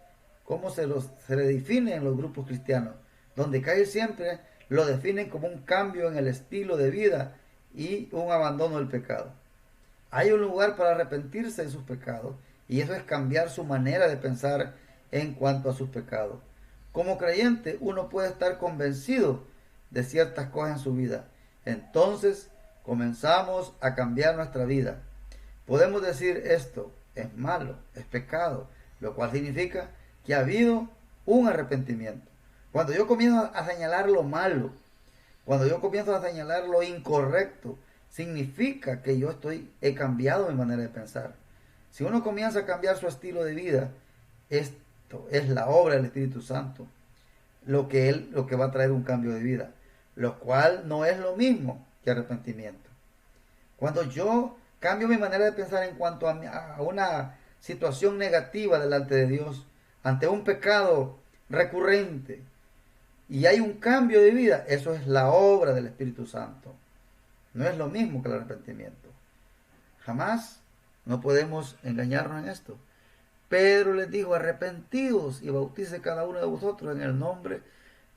cómo se le define en los grupos cristianos, donde casi siempre lo definen como un cambio en el estilo de vida y un abandono del pecado. Hay un lugar para arrepentirse de sus pecados y eso es cambiar su manera de pensar en cuanto a sus pecados. Como creyente uno puede estar convencido de ciertas cosas en su vida. Entonces comenzamos a cambiar nuestra vida. Podemos decir esto es malo, es pecado, lo cual significa que ha habido un arrepentimiento. Cuando yo comienzo a señalar lo malo, cuando yo comienzo a señalar lo incorrecto, significa que yo he cambiado mi manera de pensar. Si uno comienza a cambiar su estilo de vida, esto es la obra del Espíritu Santo, lo que va a traer un cambio de vida, lo cual no es lo mismo que arrepentimiento. Cuando yo cambio mi manera de pensar en cuanto a una situación negativa delante de Dios, ante un pecado recurrente, y hay un cambio de vida, eso es la obra del Espíritu Santo. No es lo mismo que el arrepentimiento. Jamás no podemos engañarnos en esto. Pedro les dijo, arrepentidos y bautice cada uno de vosotros en el nombre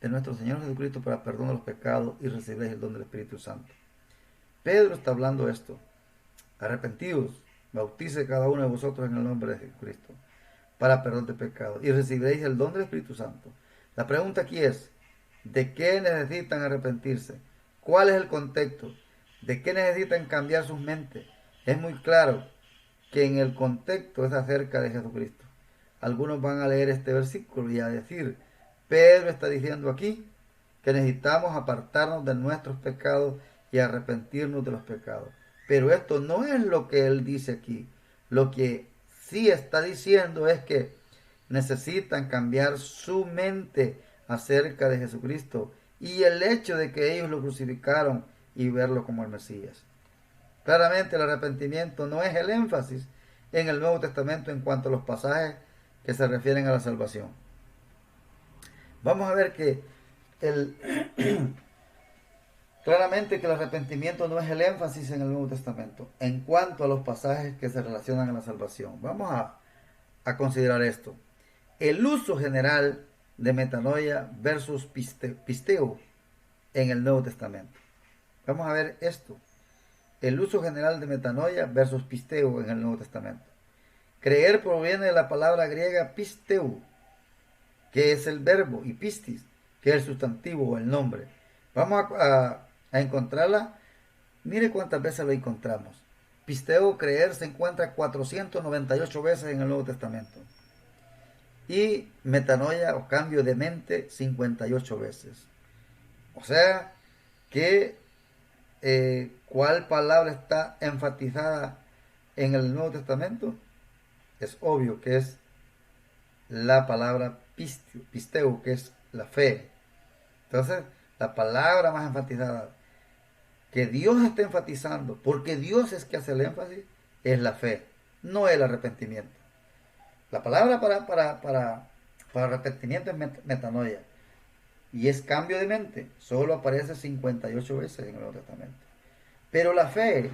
de nuestro Señor Jesucristo para perdón de los pecados y recibiréis el don del Espíritu Santo. Pedro está hablando esto. Arrepentidos, bautice cada uno de vosotros en el nombre de Jesucristo para perdón de pecados y recibiréis el don del Espíritu Santo. La pregunta aquí es, ¿de qué necesitan arrepentirse? ¿Cuál es el contexto? ¿De qué necesitan cambiar sus mentes? Es muy claro que en el contexto es acerca de Jesucristo. Algunos van a leer este versículo y a decir, Pedro está diciendo aquí que necesitamos apartarnos de nuestros pecados y arrepentirnos de los pecados. Pero esto no es lo que él dice aquí. Lo que sí está diciendo es que necesitan cambiar su mente acerca de Jesucristo y el hecho de que ellos lo crucificaron y verlo como el Mesías. Claramente el arrepentimiento no es el énfasis en el Nuevo Testamento en cuanto a los pasajes que se refieren a la salvación. Vamos a ver que claramente que el arrepentimiento no es el énfasis en el Nuevo Testamento en cuanto a los pasajes que se relacionan a la salvación. Vamos a considerar esto. El uso general de metanoia versus pisteo en el Nuevo Testamento. Vamos a ver esto. El uso general de metanoia versus pisteo en el Nuevo Testamento. Creer proviene de la palabra griega pisteu, que es el verbo, y pistis, que es el sustantivo o el nombre. Vamos a encontrarla. Mire cuántas veces lo encontramos. Pisteo, creer, se encuentra 498 veces en el Nuevo Testamento. Y metanoia o cambio de mente 58 veces. O sea que ¿cuál palabra está enfatizada en el Nuevo Testamento? Es obvio que es la palabra pisteo, que es la fe. Entonces, la palabra más enfatizada que Dios está enfatizando, porque Dios es que hace el énfasis, es la fe, no el arrepentimiento. La palabra para arrepentimiento es metanoia. Y es cambio de mente. Solo aparece 58 veces en el Nuevo Testamento. Pero la fe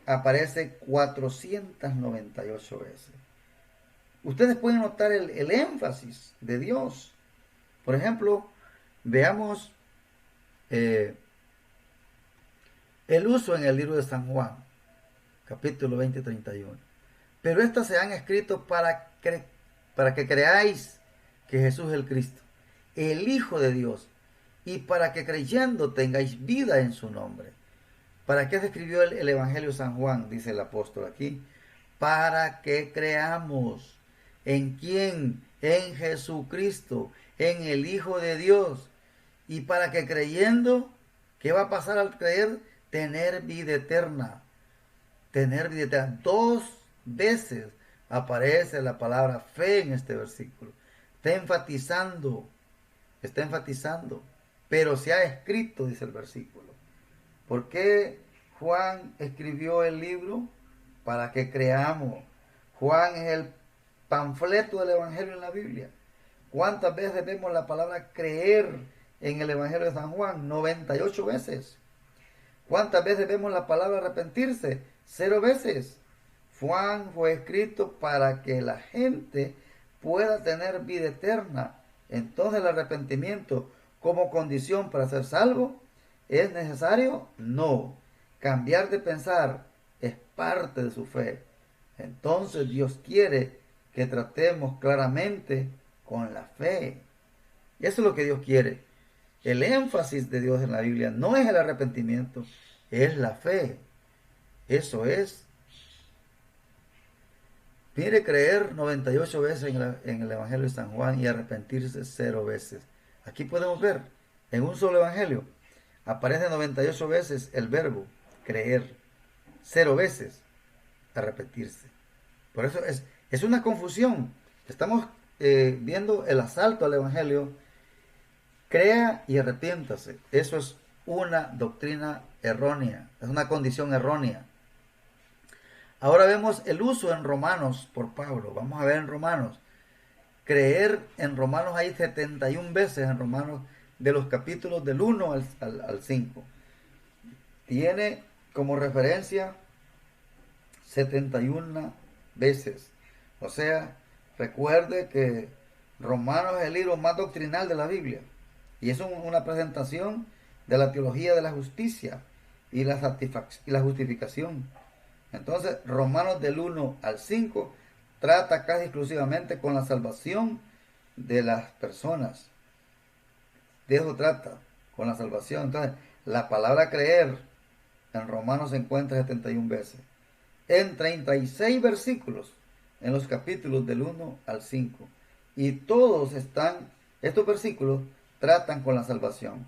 aparece 498 veces. Ustedes pueden notar el énfasis de Dios. Por ejemplo, veamos el uso en el libro de San Juan, capítulo 20-31. Pero estas se han escrito para que creáis que Jesús es el Cristo, el Hijo de Dios, y para que creyendo tengáis vida en su nombre. ¿Para qué se escribió el Evangelio de San Juan? Dice el apóstol aquí. Para que creamos. ¿En quién? En Jesucristo, en el Hijo de Dios. Y para que creyendo ¿Qué va a pasar al creer? Tener vida eterna. Tener vida eterna. 2 veces aparece la palabra fe en este versículo. Está enfatizando, está enfatizando. Pero se ha escrito, dice el versículo. ¿Por qué Juan escribió el libro? Para que creamos. Juan es el panfleto del Evangelio en la Biblia. ¿Cuántas veces vemos la palabra creer en el Evangelio de San Juan? 98 veces. ¿Cuántas veces vemos la palabra arrepentirse? 0 veces. Juan fue escrito para que la gente pueda tener vida eterna. Entonces el arrepentimiento como condición para ser salvo, ¿es necesario? No. Cambiar de pensar es parte de su fe. Entonces Dios quiere que tratemos claramente con la fe. Eso es lo que Dios quiere. El énfasis de Dios en la Biblia no es el arrepentimiento, es la fe. Eso es. Mire, creer 98 veces en el Evangelio de San Juan y arrepentirse 0 veces. Aquí podemos ver, en un solo Evangelio, aparece 98 veces el verbo creer, 0 veces arrepentirse. Por eso es una confusión. Estamos viendo el asalto al Evangelio. Crea y arrepiéntase. Eso es una doctrina errónea, es una condición errónea. Ahora vemos el uso en Romanos por Pablo. Vamos a ver en Romanos. Creer en Romanos hay 71 veces en Romanos, de los capítulos del 1 al 5. Tiene como referencia 71 veces. O sea, recuerde que Romanos es el libro más doctrinal de la Biblia. Y es una presentación de la teología de la justicia y la justificación. Entonces, Romanos del 1 al 5 trata casi exclusivamente con la salvación de las personas. De eso trata, con la salvación. Entonces, la palabra creer en Romanos se encuentra 71 veces. En 36 versículos, en los capítulos del 1 al 5. Y todos estos versículos tratan con la salvación.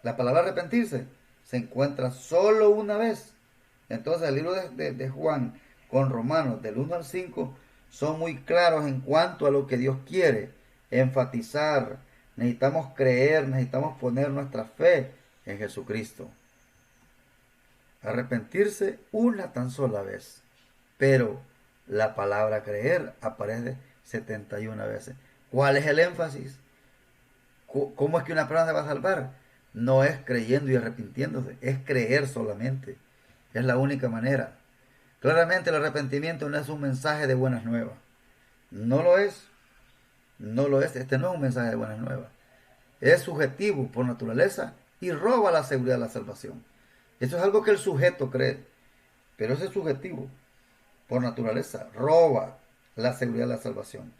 La palabra arrepentirse se encuentra solo una vez. Entonces el libro de Juan con Romanos del 1 al 5 son muy claros en cuanto a lo que Dios quiere enfatizar. Necesitamos creer, necesitamos poner nuestra fe en Jesucristo. Arrepentirse una tan sola vez. Pero la palabra creer aparece 71 veces. ¿Cuál es el énfasis? ¿Cómo es que una persona se va a salvar? No es creyendo y arrepintiéndose, es creer solamente. Es la única manera. Claramente el arrepentimiento no es un mensaje de buenas nuevas. No lo es. No lo es. Este no es un mensaje de buenas nuevas. Es subjetivo por naturaleza y roba la seguridad de la salvación. Eso es algo que el sujeto cree. Pero eso es subjetivo por naturaleza. Roba la seguridad de la salvación.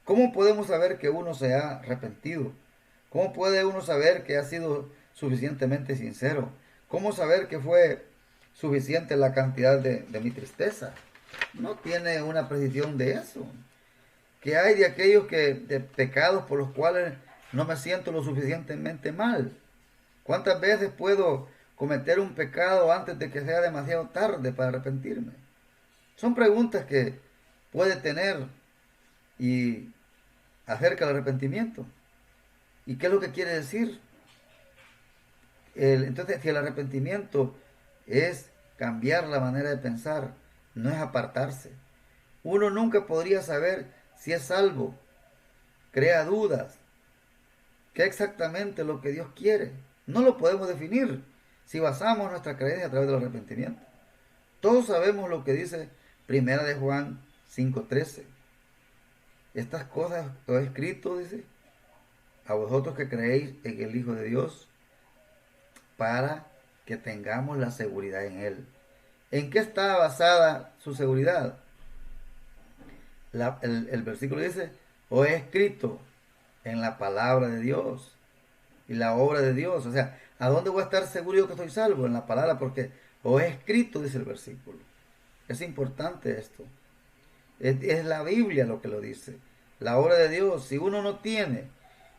¿Cómo podemos saber que uno se ha arrepentido? ¿Cómo puede uno saber que ha sido suficientemente sincero? ¿Cómo saber que fue suficiente la cantidad de mi tristeza? No tiene una precisión de eso. ¿Qué hay de aquellos de pecados por los cuales no me siento lo suficientemente mal? ¿Cuántas veces puedo cometer un pecado antes de que sea demasiado tarde para arrepentirme? Son preguntas que puede tener y acerca del arrepentimiento. ¿Y qué es lo que quiere decir? Entonces, si el arrepentimiento es cambiar la manera de pensar, no es apartarse. Uno nunca podría saber si es salvo. Crea dudas. ¿Qué es exactamente lo que Dios quiere? No lo podemos definir si basamos nuestra creencia a través del arrepentimiento. Todos sabemos lo que dice Primera de Juan 5:13. Estas cosas os he escrito, dice, a vosotros que creéis en el Hijo de Dios, para que tengamos la seguridad en Él. ¿En qué está basada su seguridad? El versículo dice, os he escrito en la palabra de Dios y la obra de Dios. O sea, ¿a dónde voy a estar seguro yo que estoy salvo? En la palabra, porque os he escrito, dice el versículo. Es importante esto. Es la Biblia lo que lo dice. La obra de Dios. Si uno no tiene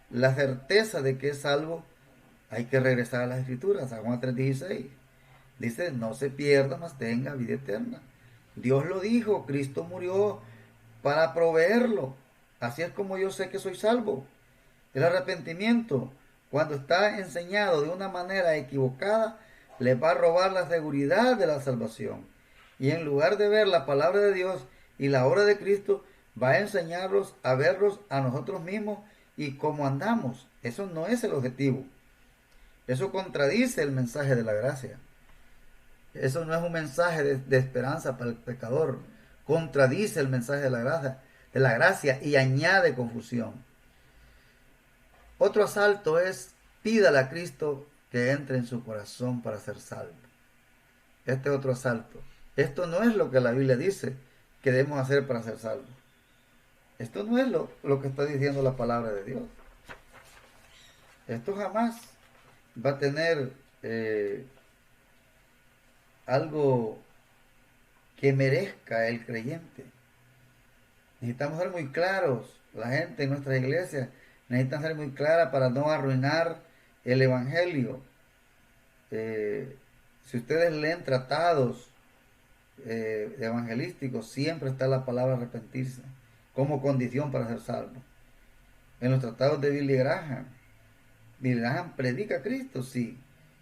la certeza de que es salvo, Hay que regresar a las Escrituras, a Juan 3:16. Dice, no se pierda, mas tenga vida eterna. Dios lo dijo, Cristo murió para proveerlo. Así es como yo sé que soy salvo. El arrepentimiento, cuando está enseñado de una manera equivocada, les va a robar la seguridad de la salvación. Y en lugar de ver la palabra de Dios y la obra de Cristo, va a enseñarlos a verlos a nosotros mismos y cómo andamos. Eso no es el objetivo. Eso contradice el mensaje de la gracia. Eso no es un mensaje de esperanza para el pecador. Contradice el mensaje de la gracia y añade confusión. Otro asalto es, pídale a Cristo que entre en su corazón para ser salvo. Este es otro asalto. Esto no es lo que la Biblia dice que debemos hacer para ser salvos. Esto no es lo que está diciendo la palabra de Dios. Esto jamás va a tener algo que merezca el creyente. Necesitamos ser muy claros. La gente en nuestras iglesias necesita ser muy clara para no arruinar el evangelio. Si ustedes leen tratados evangelísticos, siempre está la palabra arrepentirse como condición para ser salvo. En los tratados de Billy Graham predica a Cristo, sí,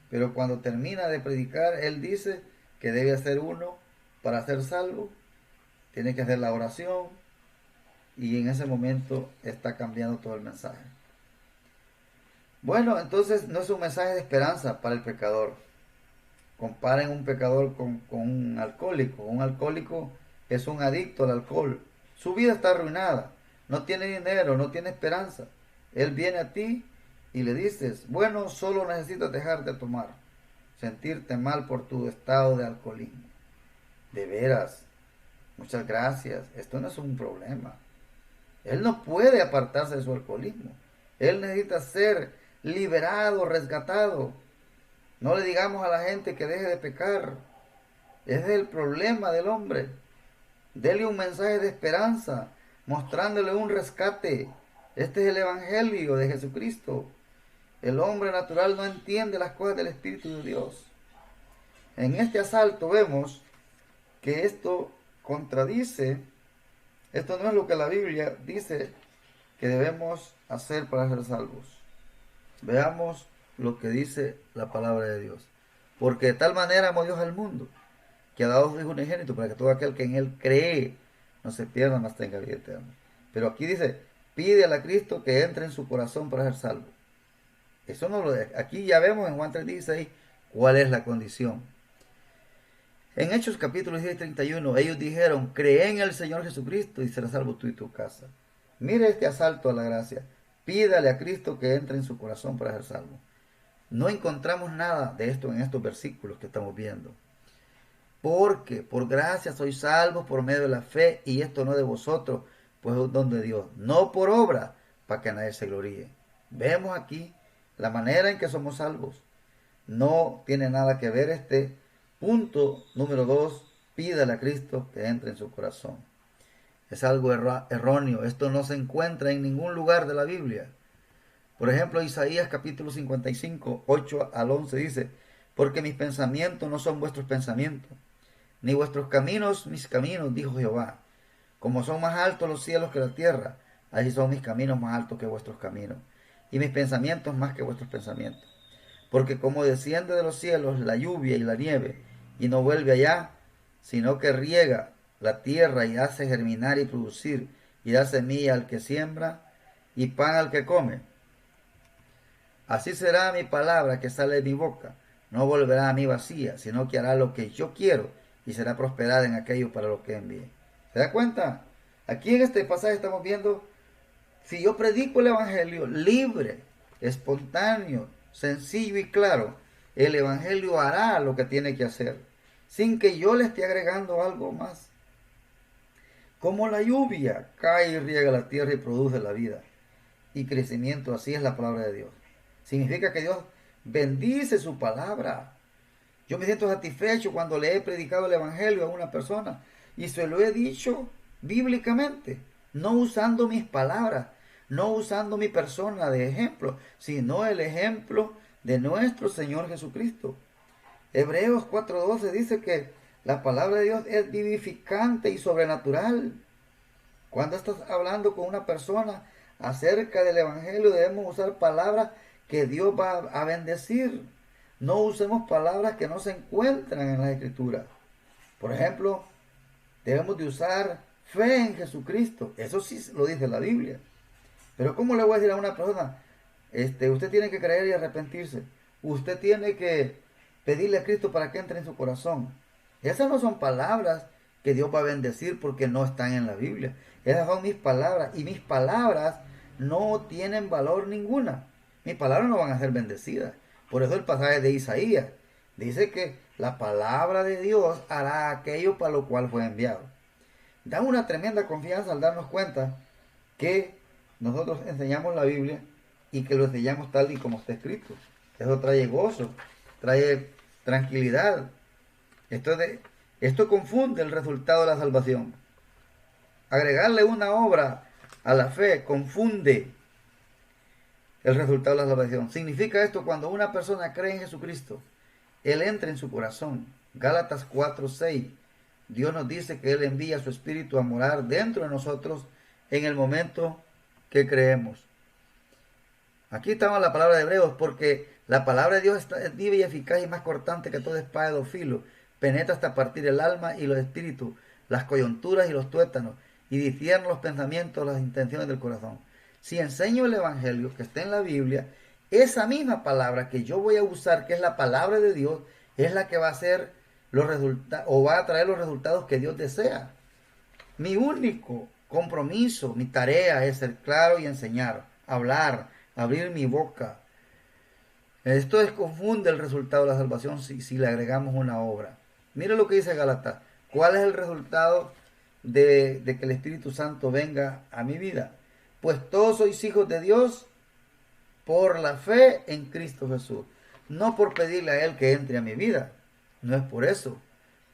pero cuando termina de predicar, él dice que debe hacer uno para ser salvo, tiene que hacer la oración, y en ese momento está cambiando todo el mensaje. Bueno, entonces no es un mensaje de esperanza para el pecador. Comparen un pecador con un alcohólico. Un alcohólico es un adicto al alcohol. Su vida está arruinada. No tiene dinero, no tiene esperanza. Él viene a ti y le dices, bueno, solo necesitas dejar de tomar. Sentirte mal por tu estado de alcoholismo. De veras, muchas gracias. Esto no es un problema. Él no puede apartarse de su alcoholismo. Él necesita ser liberado, rescatado. No le digamos a la gente que deje de pecar. Ese es el problema del hombre. Dele un mensaje de esperanza, mostrándole un rescate. Este es el evangelio de Jesucristo. El hombre natural no entiende las cosas del Espíritu de Dios. En este asalto vemos que esto contradice, esto no es lo que la Biblia dice que debemos hacer para ser salvos. Veamos lo que dice la palabra de Dios. Porque de tal manera amó Dios al mundo, que ha dado a su Hijo unigénito, para que todo aquel que en él cree no se pierda, mas tenga vida eterna. Pero aquí dice, pídele a Cristo que entre en su corazón para ser salvo. Eso no lo deja. Aquí ya vemos en Juan 3:16 cuál es la condición. En Hechos capítulo 10:31, ellos dijeron, cree en el Señor Jesucristo y serás salvo tú y tu casa. Mire este asalto a la gracia. Pídale a Cristo que entre en su corazón para ser salvo. No encontramos nada de esto en estos versículos que estamos viendo. Porque por gracia sois salvos por medio de la fe, y esto no de vosotros, pues es un don de Dios, no por obra, para que nadie se gloríe. Vemos aquí la manera en que somos salvos. No tiene nada que ver este punto número 2, pídale a Cristo que entre en su corazón. Es algo erróneo, esto no se encuentra en ningún lugar de la Biblia. Por ejemplo, Isaías capítulo 55, 8 al 11 dice, porque mis pensamientos no son vuestros pensamientos, ni vuestros caminos mis caminos, dijo Jehová. Como son más altos los cielos que la tierra, así son mis caminos más altos que vuestros caminos, y mis pensamientos más que vuestros pensamientos. Porque como desciende de los cielos la lluvia y la nieve, y no vuelve allá, sino que riega la tierra y hace germinar y producir, y da semilla al que siembra, y pan al que come. Así será mi palabra que sale de mi boca. No volverá a mí vacía, sino que hará lo que yo quiero, y será prosperada en aquello para lo que envíe. ¿Se da cuenta? Aquí en este pasaje estamos viendo, si yo predico el evangelio libre, espontáneo, sencillo y claro, el evangelio hará lo que tiene que hacer, sin que yo le esté agregando algo más. Como la lluvia cae y riega la tierra y produce la vida y crecimiento, así es la palabra de Dios. Significa que Dios bendice su palabra. Yo me siento satisfecho cuando le he predicado el evangelio a una persona y se lo he dicho bíblicamente, no usando mis palabras, no usando mi persona de ejemplo, sino el ejemplo de nuestro Señor Jesucristo. Hebreos 4:12 dice que la palabra de Dios es vivificante y sobrenatural. Cuando estás hablando con una persona acerca del Evangelio, debemos usar palabras que Dios va a bendecir. No usemos palabras que no se encuentran en las Escrituras. Por ejemplo, debemos de usar fe en Jesucristo. Eso sí lo dice la Biblia. Pero ¿cómo le voy a decir a una persona? Usted tiene que creer y arrepentirse. Usted tiene que pedirle a Cristo para que entre en su corazón. Esas no son palabras que Dios va a bendecir porque no están en la Biblia. Esas son mis palabras y mis palabras no tienen valor ninguna. Mis palabras no van a ser bendecidas. Por eso el pasaje de Isaías dice que la palabra de Dios hará aquello para lo cual fue enviado. Da una tremenda confianza al darnos cuenta que nosotros enseñamos la Biblia y que lo enseñamos tal y como está escrito. Eso trae gozo, trae tranquilidad. Esto confunde el resultado de la salvación. Agregarle una obra a la fe confunde el resultado de la salvación. Significa esto cuando una persona cree en Jesucristo, Él entra en su corazón. Gálatas 4:6. Dios nos dice que Él envía su Espíritu a morar dentro de nosotros en el momento que creemos. Aquí está la palabra de Hebreos, porque la palabra de Dios es viva y eficaz y más cortante que toda espada de dos filos. Penetra hasta partir el alma y los espíritus, las coyunturas y los tuétanos, y discierne los pensamientos, las intenciones del corazón. Si enseño el Evangelio que está en la Biblia, esa misma palabra que yo voy a usar, que es la palabra de Dios, es la que va a hacer los resultados o va a traer los resultados que Dios desea. Mi único compromiso, mi tarea es ser claro y enseñar, hablar, abrir mi boca. Esto confunde el resultado de la salvación si le agregamos una obra. Mira lo que dice Gálatas. ¿Cuál es el resultado de que el Espíritu Santo venga a mi vida? Pues todos sois hijos de Dios por la fe en Cristo Jesús. No por pedirle a Él que entre a mi vida. No es por eso.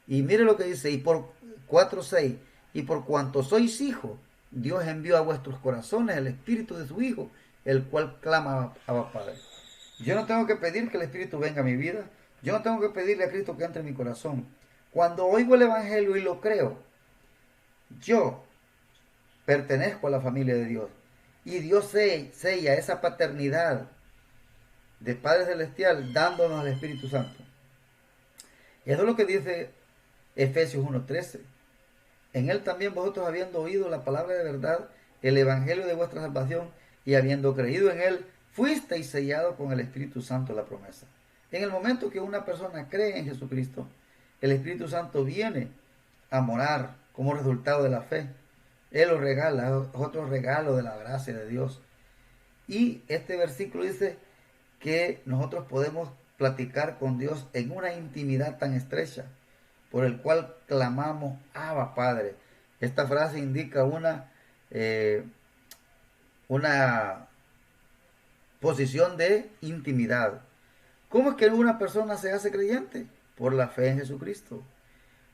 Y mire lo que dice, y por 4:6, y por cuanto sois hijos, Dios envió a vuestros corazones el Espíritu de su Hijo, el cual clama a Padre. Yo no tengo que pedir que el Espíritu venga a mi vida. Yo no tengo que pedirle a Cristo que entre en mi corazón. Cuando oigo el Evangelio y lo creo, yo pertenezco a la familia de Dios. Y Dios sella esa paternidad de Padre Celestial dándonos al Espíritu Santo. Eso es lo que dice Efesios 1:13. En Él también vosotros, habiendo oído la palabra de verdad, el Evangelio de vuestra salvación, y habiendo creído en Él, fuisteis sellados con el Espíritu Santo de la promesa. En el momento que una persona cree en Jesucristo, el Espíritu Santo viene a morar como resultado de la fe. Él lo regala, es otro regalo de la gracia de Dios. Y este versículo dice que nosotros podemos platicar con Dios en una intimidad tan estrecha, por el cual clamamos, Abba Padre. Esta frase indica una posición de intimidad. ¿Cómo es que una persona se hace creyente? Por la fe en Jesucristo.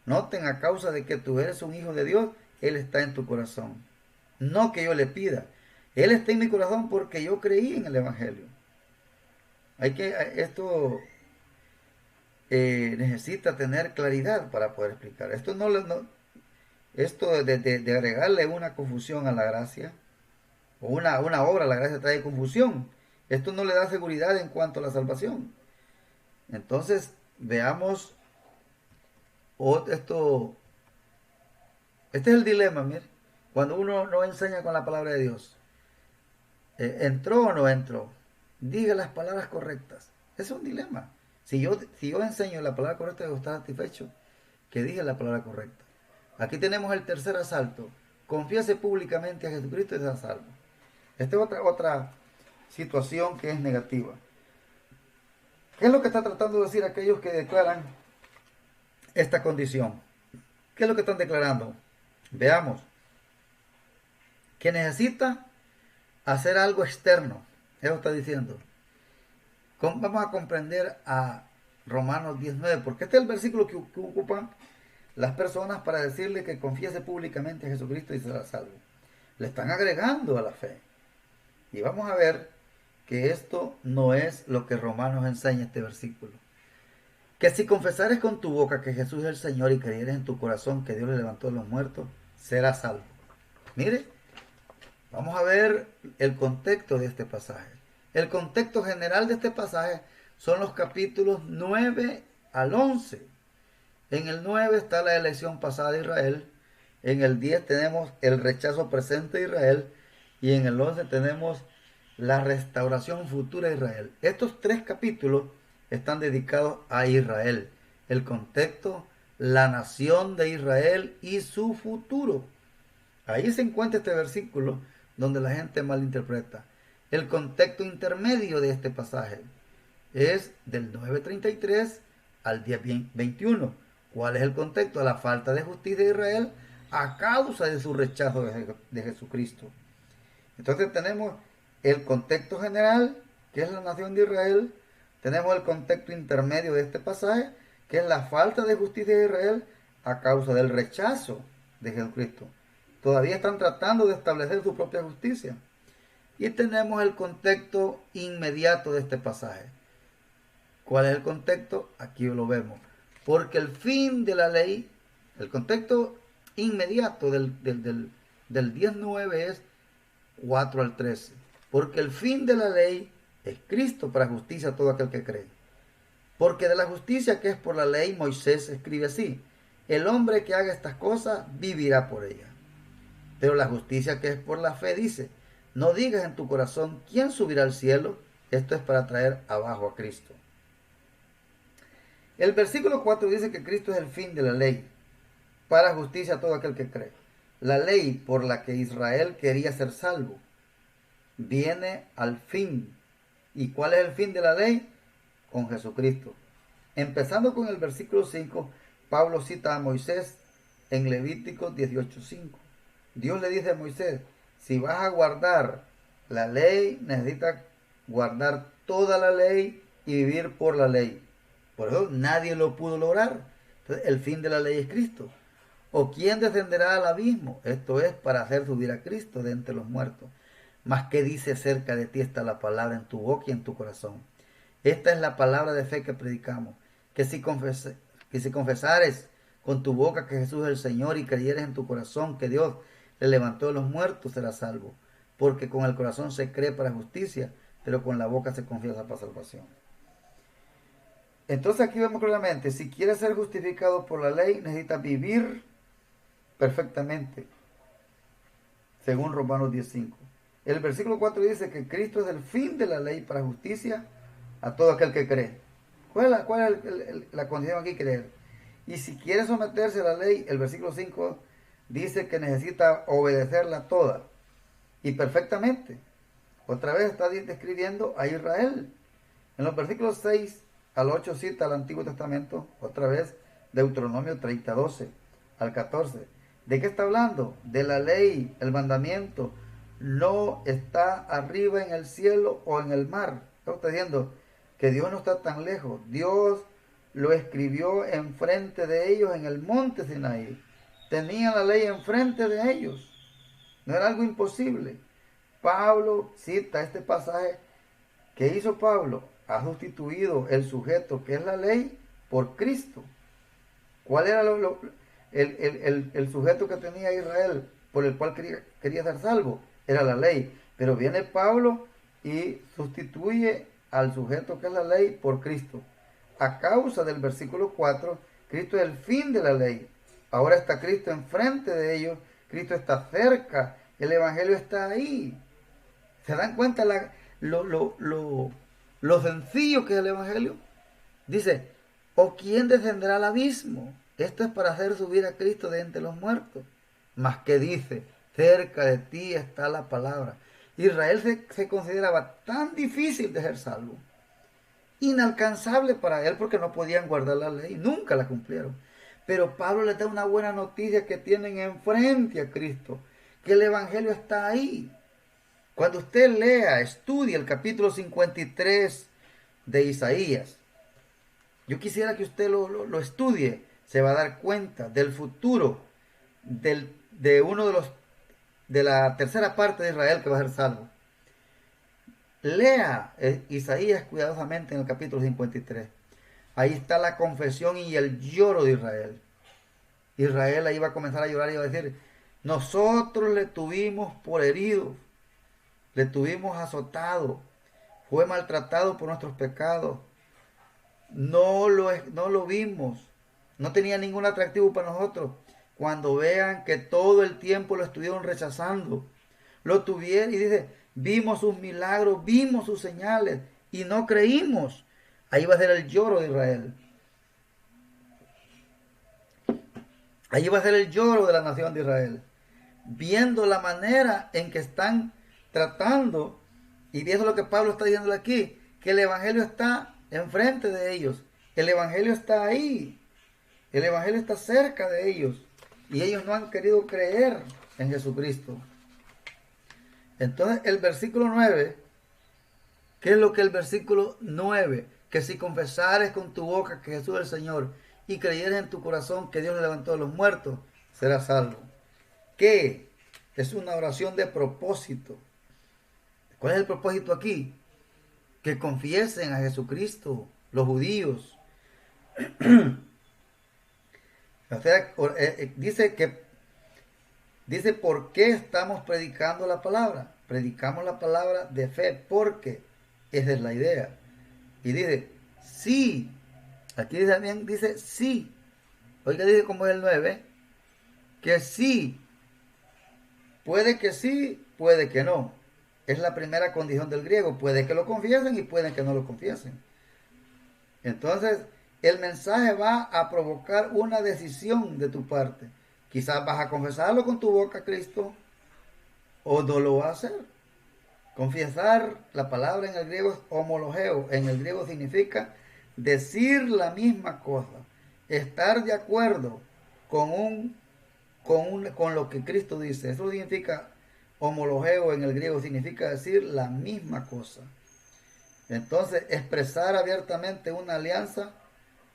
Noten, a causa de que tú eres un hijo de Dios, Él está en tu corazón. No que yo le pida. Él está en mi corazón porque yo creí en el Evangelio. Esto necesita tener claridad para poder explicar. Esto de agregarle una confusión a la gracia, o una obra a la gracia trae confusión. Esto no le da seguridad en cuanto a la salvación. Entonces, veamos esto. Este es el dilema, mire. Cuando uno no enseña con la palabra de Dios. ¿Entró o no entró? Diga las palabras correctas. Es un dilema. Si yo enseño la palabra correcta, yo está satisfecho que diga la palabra correcta. Aquí tenemos el tercer asalto. Confiese públicamente a Jesucristo y será salvo. Esta es otra situación que es negativa. ¿Qué es lo que está tratando de decir aquellos que declaran esta condición? ¿Qué es lo que están declarando? Veamos. Que necesita hacer algo externo. Eso está diciendo. Vamos a comprender a Romanos 19, porque este es el versículo que ocupan las personas para decirle que confiese públicamente a Jesucristo y será salvo. Le están agregando a la fe. Y vamos a ver que esto no es lo que Romanos enseña este versículo. Que si confesares con tu boca que Jesús es el Señor y creyeres en tu corazón que Dios le levantó de los muertos, serás salvo. Mire, vamos a ver el contexto de este pasaje. El contexto general de este pasaje son los capítulos 9 al 11. En el 9 está la elección pasada de Israel. En el 10 tenemos el rechazo presente de Israel. Y en el 11 tenemos la restauración futura de Israel. Estos tres capítulos están dedicados a Israel. El contexto, la nación de Israel y su futuro. Ahí se encuentra este versículo donde la gente malinterpreta. El contexto intermedio de este pasaje es del 9:33 al 10:21. ¿Cuál es el contexto? La falta de justicia de Israel a causa de su rechazo de Jesucristo. Entonces tenemos el contexto general, que es la nación de Israel. Tenemos el contexto intermedio de este pasaje, que es la falta de justicia de Israel a causa del rechazo de Jesucristo. Todavía están tratando de establecer su propia justicia. Y tenemos el contexto inmediato de este pasaje. ¿Cuál es el contexto? Aquí lo vemos. Porque el fin de la ley, el contexto inmediato del 10:9 es 4 al 13. Porque el fin de la ley es Cristo para justicia a todo aquel que cree. Porque de la justicia que es por la ley, Moisés escribe así: el hombre que haga estas cosas vivirá por ellas. Pero la justicia que es por la fe dice: no digas en tu corazón quién subirá al cielo. Esto es para traer abajo a Cristo. El versículo 4 dice que Cristo es el fin de la ley, para justicia a todo aquel que cree. La ley por la que Israel quería ser salvo viene al fin. ¿Y cuál es el fin de la ley? Con Jesucristo. Empezando con el versículo 5, Pablo cita a Moisés en Levítico 18:5. Dios le dice a Moisés: si vas a guardar la ley, necesitas guardar toda la ley y vivir por la ley. Por eso nadie lo pudo lograr. Entonces, el fin de la ley es Cristo. ¿O quién descenderá al abismo? Esto es para hacer subir a Cristo de entre los muertos. Mas ¿qué dice cerca de ti está la palabra en tu boca y en tu corazón? Esta es la palabra de fe que predicamos. Que si confesares con tu boca que Jesús es el Señor y creyeres en tu corazón que Dios le levantó de los muertos, serás salvo. Porque con el corazón se cree para justicia, pero con la boca se confiesa para salvación. Entonces aquí vemos claramente: si quieres ser justificado por la ley, necesitas vivir perfectamente, según Romanos 10:5. El versículo 4 dice que Cristo es el fin de la ley para justicia a todo aquel que cree. ¿Cuál es la condición aquí? Creer. Y si quiere someterse a la ley, el versículo 5 dice que necesita obedecerla toda y perfectamente. Otra vez está describiendo a Israel. En los versículos 6 al 8 cita al Antiguo Testamento, otra vez Deuteronomio 30:12 al 14. ¿De qué está hablando? De la ley, el mandamiento. No está arriba en el cielo o en el mar. Está diciendo que Dios no está tan lejos. Dios lo escribió enfrente de ellos en el monte Sinaí. Tenían la ley enfrente de ellos. No era algo imposible. Pablo cita este pasaje. ¿Qué hizo Pablo? Ha sustituido el sujeto que es la ley por Cristo. ¿Cuál era el sujeto que tenía Israel por el cual quería ser salvo? Era la ley. Pero viene Pablo y sustituye al sujeto que es la ley por Cristo. A causa del versículo 4, Cristo es el fin de la ley. Ahora está Cristo enfrente de ellos. Cristo está cerca. El Evangelio está ahí. ¿Se dan cuenta lo sencillo que es el Evangelio? Dice: ¿o quién descenderá al abismo? Esto es para hacer subir a Cristo de entre los muertos. Mas ¿qué dice? Cerca de ti está la palabra. Israel se consideraba tan difícil de ser salvo, inalcanzable para él, porque no podían guardar la ley, nunca la cumplieron. Pero Pablo les da una buena noticia: que tienen enfrente a Cristo, que el Evangelio está ahí. Cuando usted lea, estudie el capítulo 53 de Isaías, yo quisiera que usted lo estudie. Se va a dar cuenta del futuro de uno de la tercera parte de Israel que va a ser salvo. Lea Isaías cuidadosamente en el capítulo 53. Ahí está la confesión y el lloro de Israel. Israel ahí va a comenzar a llorar y va a decir, nosotros le tuvimos por herido, le tuvimos azotado, fue maltratado por nuestros pecados, no lo vimos, no tenía ningún atractivo para nosotros. Cuando vean que todo el tiempo lo estuvieron rechazando, lo tuvieron y dice, vimos sus milagros, vimos sus señales y no creímos. Ahí va a ser el lloro de Israel. Ahí va a ser el lloro de la nación de Israel. Viendo la manera en que están tratando, y eso es lo que Pablo está diciendo aquí, que el Evangelio está enfrente de ellos. El Evangelio está ahí. El Evangelio está cerca de ellos. Y ellos no han querido creer en Jesucristo. Entonces el versículo 9, ¿qué es lo que el versículo 9? Que si confesares con tu boca que Jesús es el Señor y creyeres en tu corazón que Dios le levantó de los muertos, serás salvo. ¿Qué? Es una oración de propósito. ¿Cuál es el propósito aquí? Que confiesen a Jesucristo, los judíos. O sea, dice por qué estamos predicando la palabra. Predicamos la palabra de fe porque esa es la idea. Y dice, sí. Aquí también dice sí. Oiga, dice como es el 9, que sí. Puede que sí, puede que no. Es la primera condición del griego. Puede que lo confiesen y pueden que no lo confiesen. Entonces, el mensaje va a provocar una decisión de tu parte. Quizás vas a confesarlo con tu boca, Cristo, o no lo vas a hacer. Confesar, la palabra en el griego es homologeo. En el griego significa decir la misma cosa. Estar de acuerdo con lo que Cristo dice. Eso significa homologeo en el griego, significa decir la misma cosa. Entonces, expresar abiertamente una alianza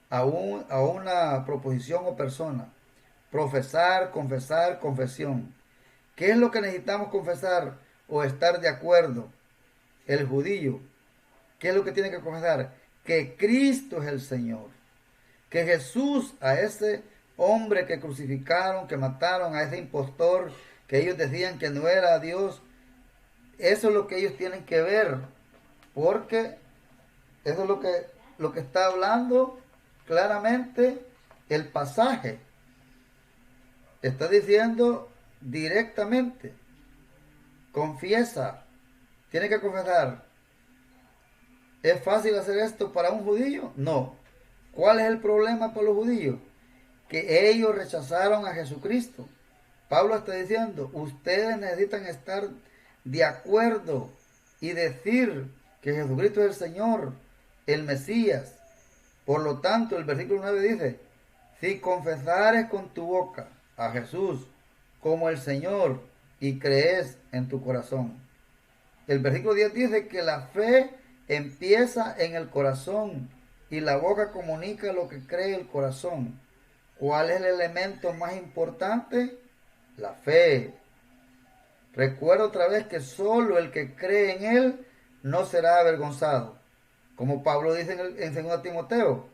a una proposición o persona. Profesar, confesar, confesión. ¿Qué es lo que necesitamos confesar o estar de acuerdo? El judío, ¿qué es lo que tiene que confesar? Que Cristo es el Señor. Que Jesús, a ese hombre que crucificaron, que mataron, a ese impostor, que ellos decían que no era Dios, eso es lo que ellos tienen que ver. Porque eso es lo que está hablando claramente el pasaje. Está diciendo directamente, confiesa, tiene que confesar. ¿Es fácil hacer esto para un judío? No. ¿Cuál es el problema para los judíos? Que ellos rechazaron a Jesucristo. Pablo está diciendo, ustedes necesitan estar de acuerdo y decir que Jesucristo es el Señor, el Mesías. Por lo tanto, el versículo 9 dice, si confesares con tu boca a Jesús como el Señor y crees en tu corazón. El versículo 10 dice que la fe empieza en el corazón y la boca comunica lo que cree el corazón. ¿Cuál es el elemento más importante? La fe. Recuerda otra vez que solo el que cree en Él no será avergonzado. Como Pablo dice en 2 Timoteo,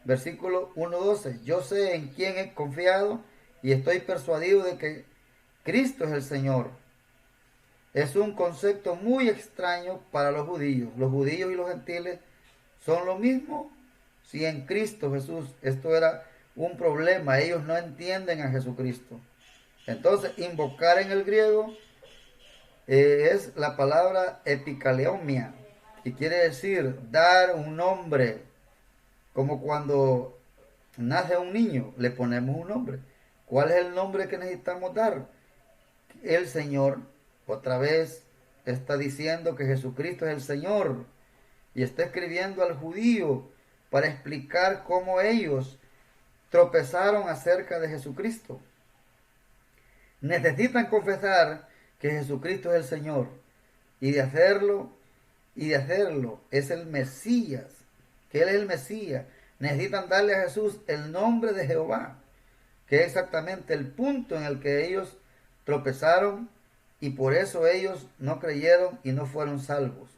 versículo 1:12, yo sé en quién he confiado y estoy persuadido de que Cristo es el Señor. Es un concepto muy extraño para los judíos. Los judíos y los gentiles son lo mismo. Si en Cristo Jesús esto era un problema, ellos no entienden a Jesucristo. Entonces, invocar en el griego es la palabra epikaleomia, y quiere decir dar un nombre, como cuando nace un niño, le ponemos un nombre. ¿Cuál es el nombre que necesitamos dar? El Señor. Otra vez está diciendo que Jesucristo es el Señor, y está escribiendo al judío para explicar cómo ellos tropezaron acerca de Jesucristo. Necesitan confesar que Jesucristo es el Señor, y de hacerlo es el Mesías, que Él es el Mesías. Necesitan darle a Jesús el nombre de Jehová, que es exactamente el punto en el que ellos tropezaron, y por eso ellos no creyeron y no fueron salvos.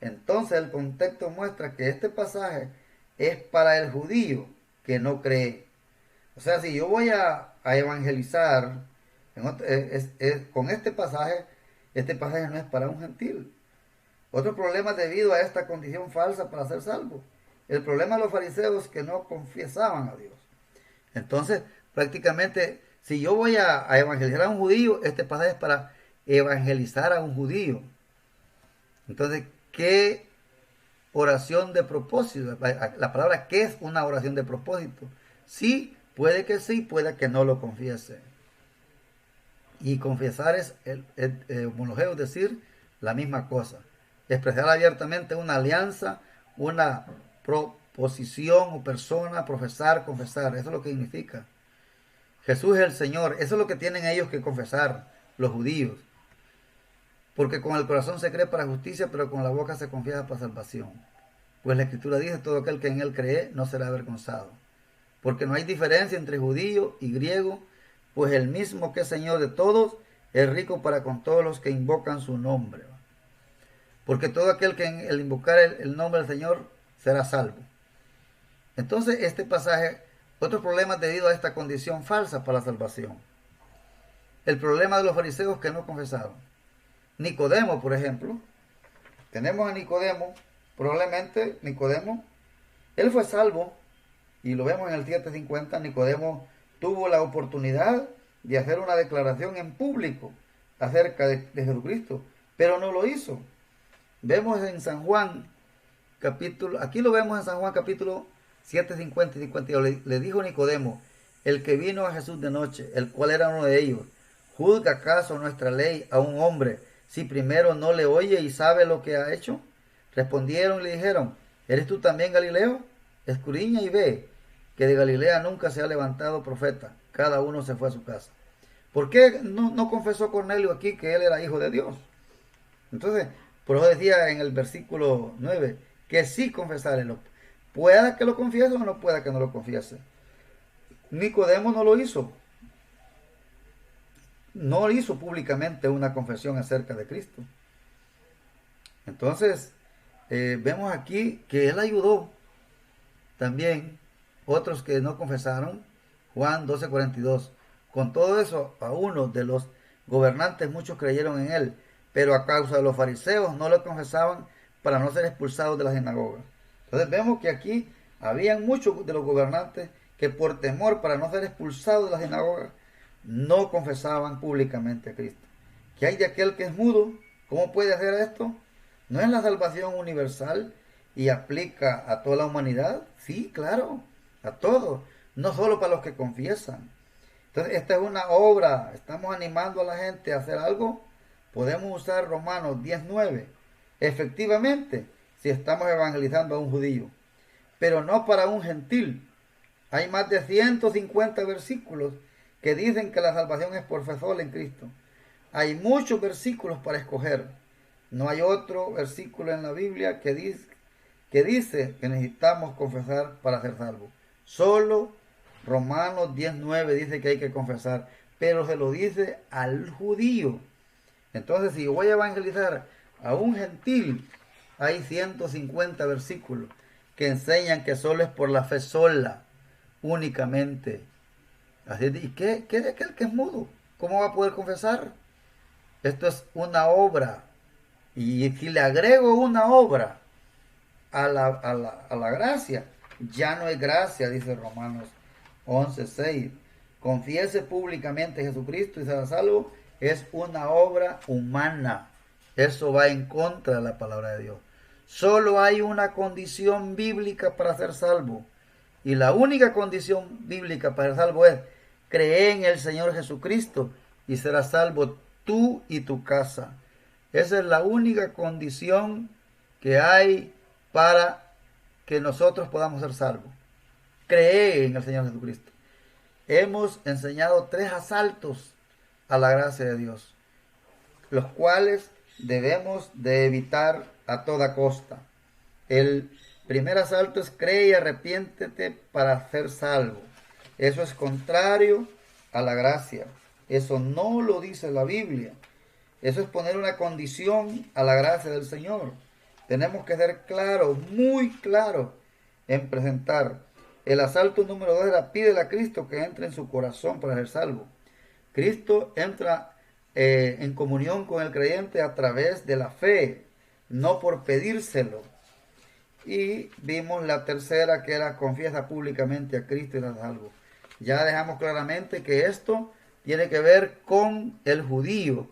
Entonces el contexto muestra que este pasaje es para el judío que no cree. O sea, si yo voy a evangelizar con este pasaje no es para un gentil. Otro problema debido a esta condición falsa para ser salvo. El problema de los fariseos que no confesaban a Dios. Entonces, prácticamente, si yo voy a evangelizar a un judío, este pasaje es para evangelizar a un judío. Entonces, ¿qué oración de propósito? La palabra ¿qué es una oración de propósito? Sí, puede que no lo confiese. Y confesar es homologeo, es decir, la misma cosa. Expresar abiertamente una alianza, una proposición o persona, profesar, confesar. Eso es lo que significa. Jesús es el Señor. Eso es lo que tienen ellos que confesar, los judíos. Porque con el corazón se cree para justicia, pero con la boca se confiesa para salvación. Pues la Escritura dice, todo aquel que en él cree no será avergonzado. Porque no hay diferencia entre judío y griego, pues el mismo que es Señor de todos es rico para con todos los que invocan su nombre. Porque todo aquel que en el invocar el nombre del Señor será salvo. Entonces este pasaje, otro problema debido a esta condición falsa para la salvación. El problema de los fariseos que no confesaron. Nicodemo, por ejemplo, tenemos a Nicodemo, probablemente Nicodemo, él fue salvo, y lo vemos en el 7:50, Nicodemo tuvo la oportunidad de hacer una declaración en público acerca de Jesucristo, pero no lo hizo. Vemos en San Juan, aquí lo vemos en San Juan capítulo 7:50 y 52, le dijo Nicodemo, el que vino a Jesús de noche, el cual era uno de ellos, ¿juzga acaso nuestra ley a un hombre si primero no le oye y sabe lo que ha hecho? Respondieron y le dijeron, ¿eres tú también Galileo? Escudriña y ve, que de Galilea nunca se ha levantado profeta, cada uno se fue a su casa. ¿Por qué no confesó Cornelio aquí que él era hijo de Dios? Entonces, por eso decía en el versículo 9, que sí confesárelo. Pueda que lo confiese o no pueda que no lo confiese. Nicodemo no lo hizo. No hizo públicamente una confesión acerca de Cristo. Entonces, vemos aquí que él ayudó también otros que no confesaron. Juan 12:42. Con todo eso, a uno de los gobernantes muchos creyeron en él, pero a causa de los fariseos no lo confesaban para no ser expulsados de la sinagoga. Entonces vemos que aquí habían muchos de los gobernantes que por temor para no ser expulsados de la sinagoga no confesaban públicamente a Cristo. ¿Qué hay de aquel que es mudo? ¿Cómo puede hacer esto? ¿No es la salvación universal y aplica a toda la humanidad? Sí, claro, a todos, no solo para los que confiesan. Entonces, esta es una obra, estamos animando a la gente a hacer algo. Podemos usar Romanos 10:9, efectivamente, si estamos evangelizando a un judío, pero no para un gentil. Hay más de 150 versículos que dicen que la salvación es por fe sola en Cristo. Hay muchos versículos para escoger. No hay otro versículo en la Biblia que dice que necesitamos confesar para ser salvos. Solo Romanos 10:9 dice que hay que confesar, pero se lo dice al judío. Entonces, si yo voy a evangelizar a un gentil, hay 150 versículos que enseñan que solo es por la fe sola, únicamente. Así, ¿y qué de aquel que es mudo? ¿Cómo va a poder confesar? Esto es una obra. Y si le agrego una obra a la gracia, ya no es gracia, dice Romanos 11:6. Confiese públicamente a Jesucristo y será salvo, es una obra humana. Eso va en contra de la palabra de Dios. Solo hay una condición bíblica para ser salvo. Y la única condición bíblica para ser salvo es creer en el Señor Jesucristo y serás salvo tú y tu casa. Esa es la única condición que hay para que nosotros podamos ser salvos. Cree en el Señor Jesucristo. Hemos enseñado 3 asaltos a la gracia de Dios, los cuales debemos de evitar a toda costa. El primer asalto es cree y arrepiéntete para ser salvo. Eso es contrario a la gracia. Eso no lo dice la Biblia. Eso es poner una condición a la gracia del Señor. Tenemos que ser claros, muy claros, en presentar. El asalto número 2 era pídele a Cristo que entre en su corazón para ser salvo. Cristo entra en comunión con el creyente a través de la fe, no por pedírselo. Y vimos la tercera, que era confiesa públicamente a Cristo y serás salvo. Ya dejamos claramente que esto tiene que ver con el judío,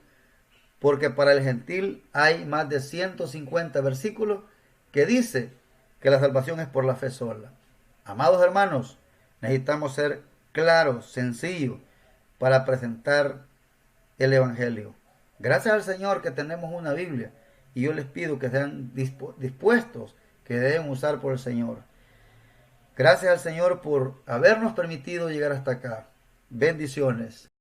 porque para el gentil hay más de 150 versículos que dice que la salvación es por la fe sola. Amados hermanos, necesitamos ser claros, sencillos, para presentar el Evangelio. Gracias al Señor que tenemos una Biblia, y yo les pido que sean dispuestos, que deben usar por el Señor. Gracias al Señor por habernos permitido llegar hasta acá. Bendiciones.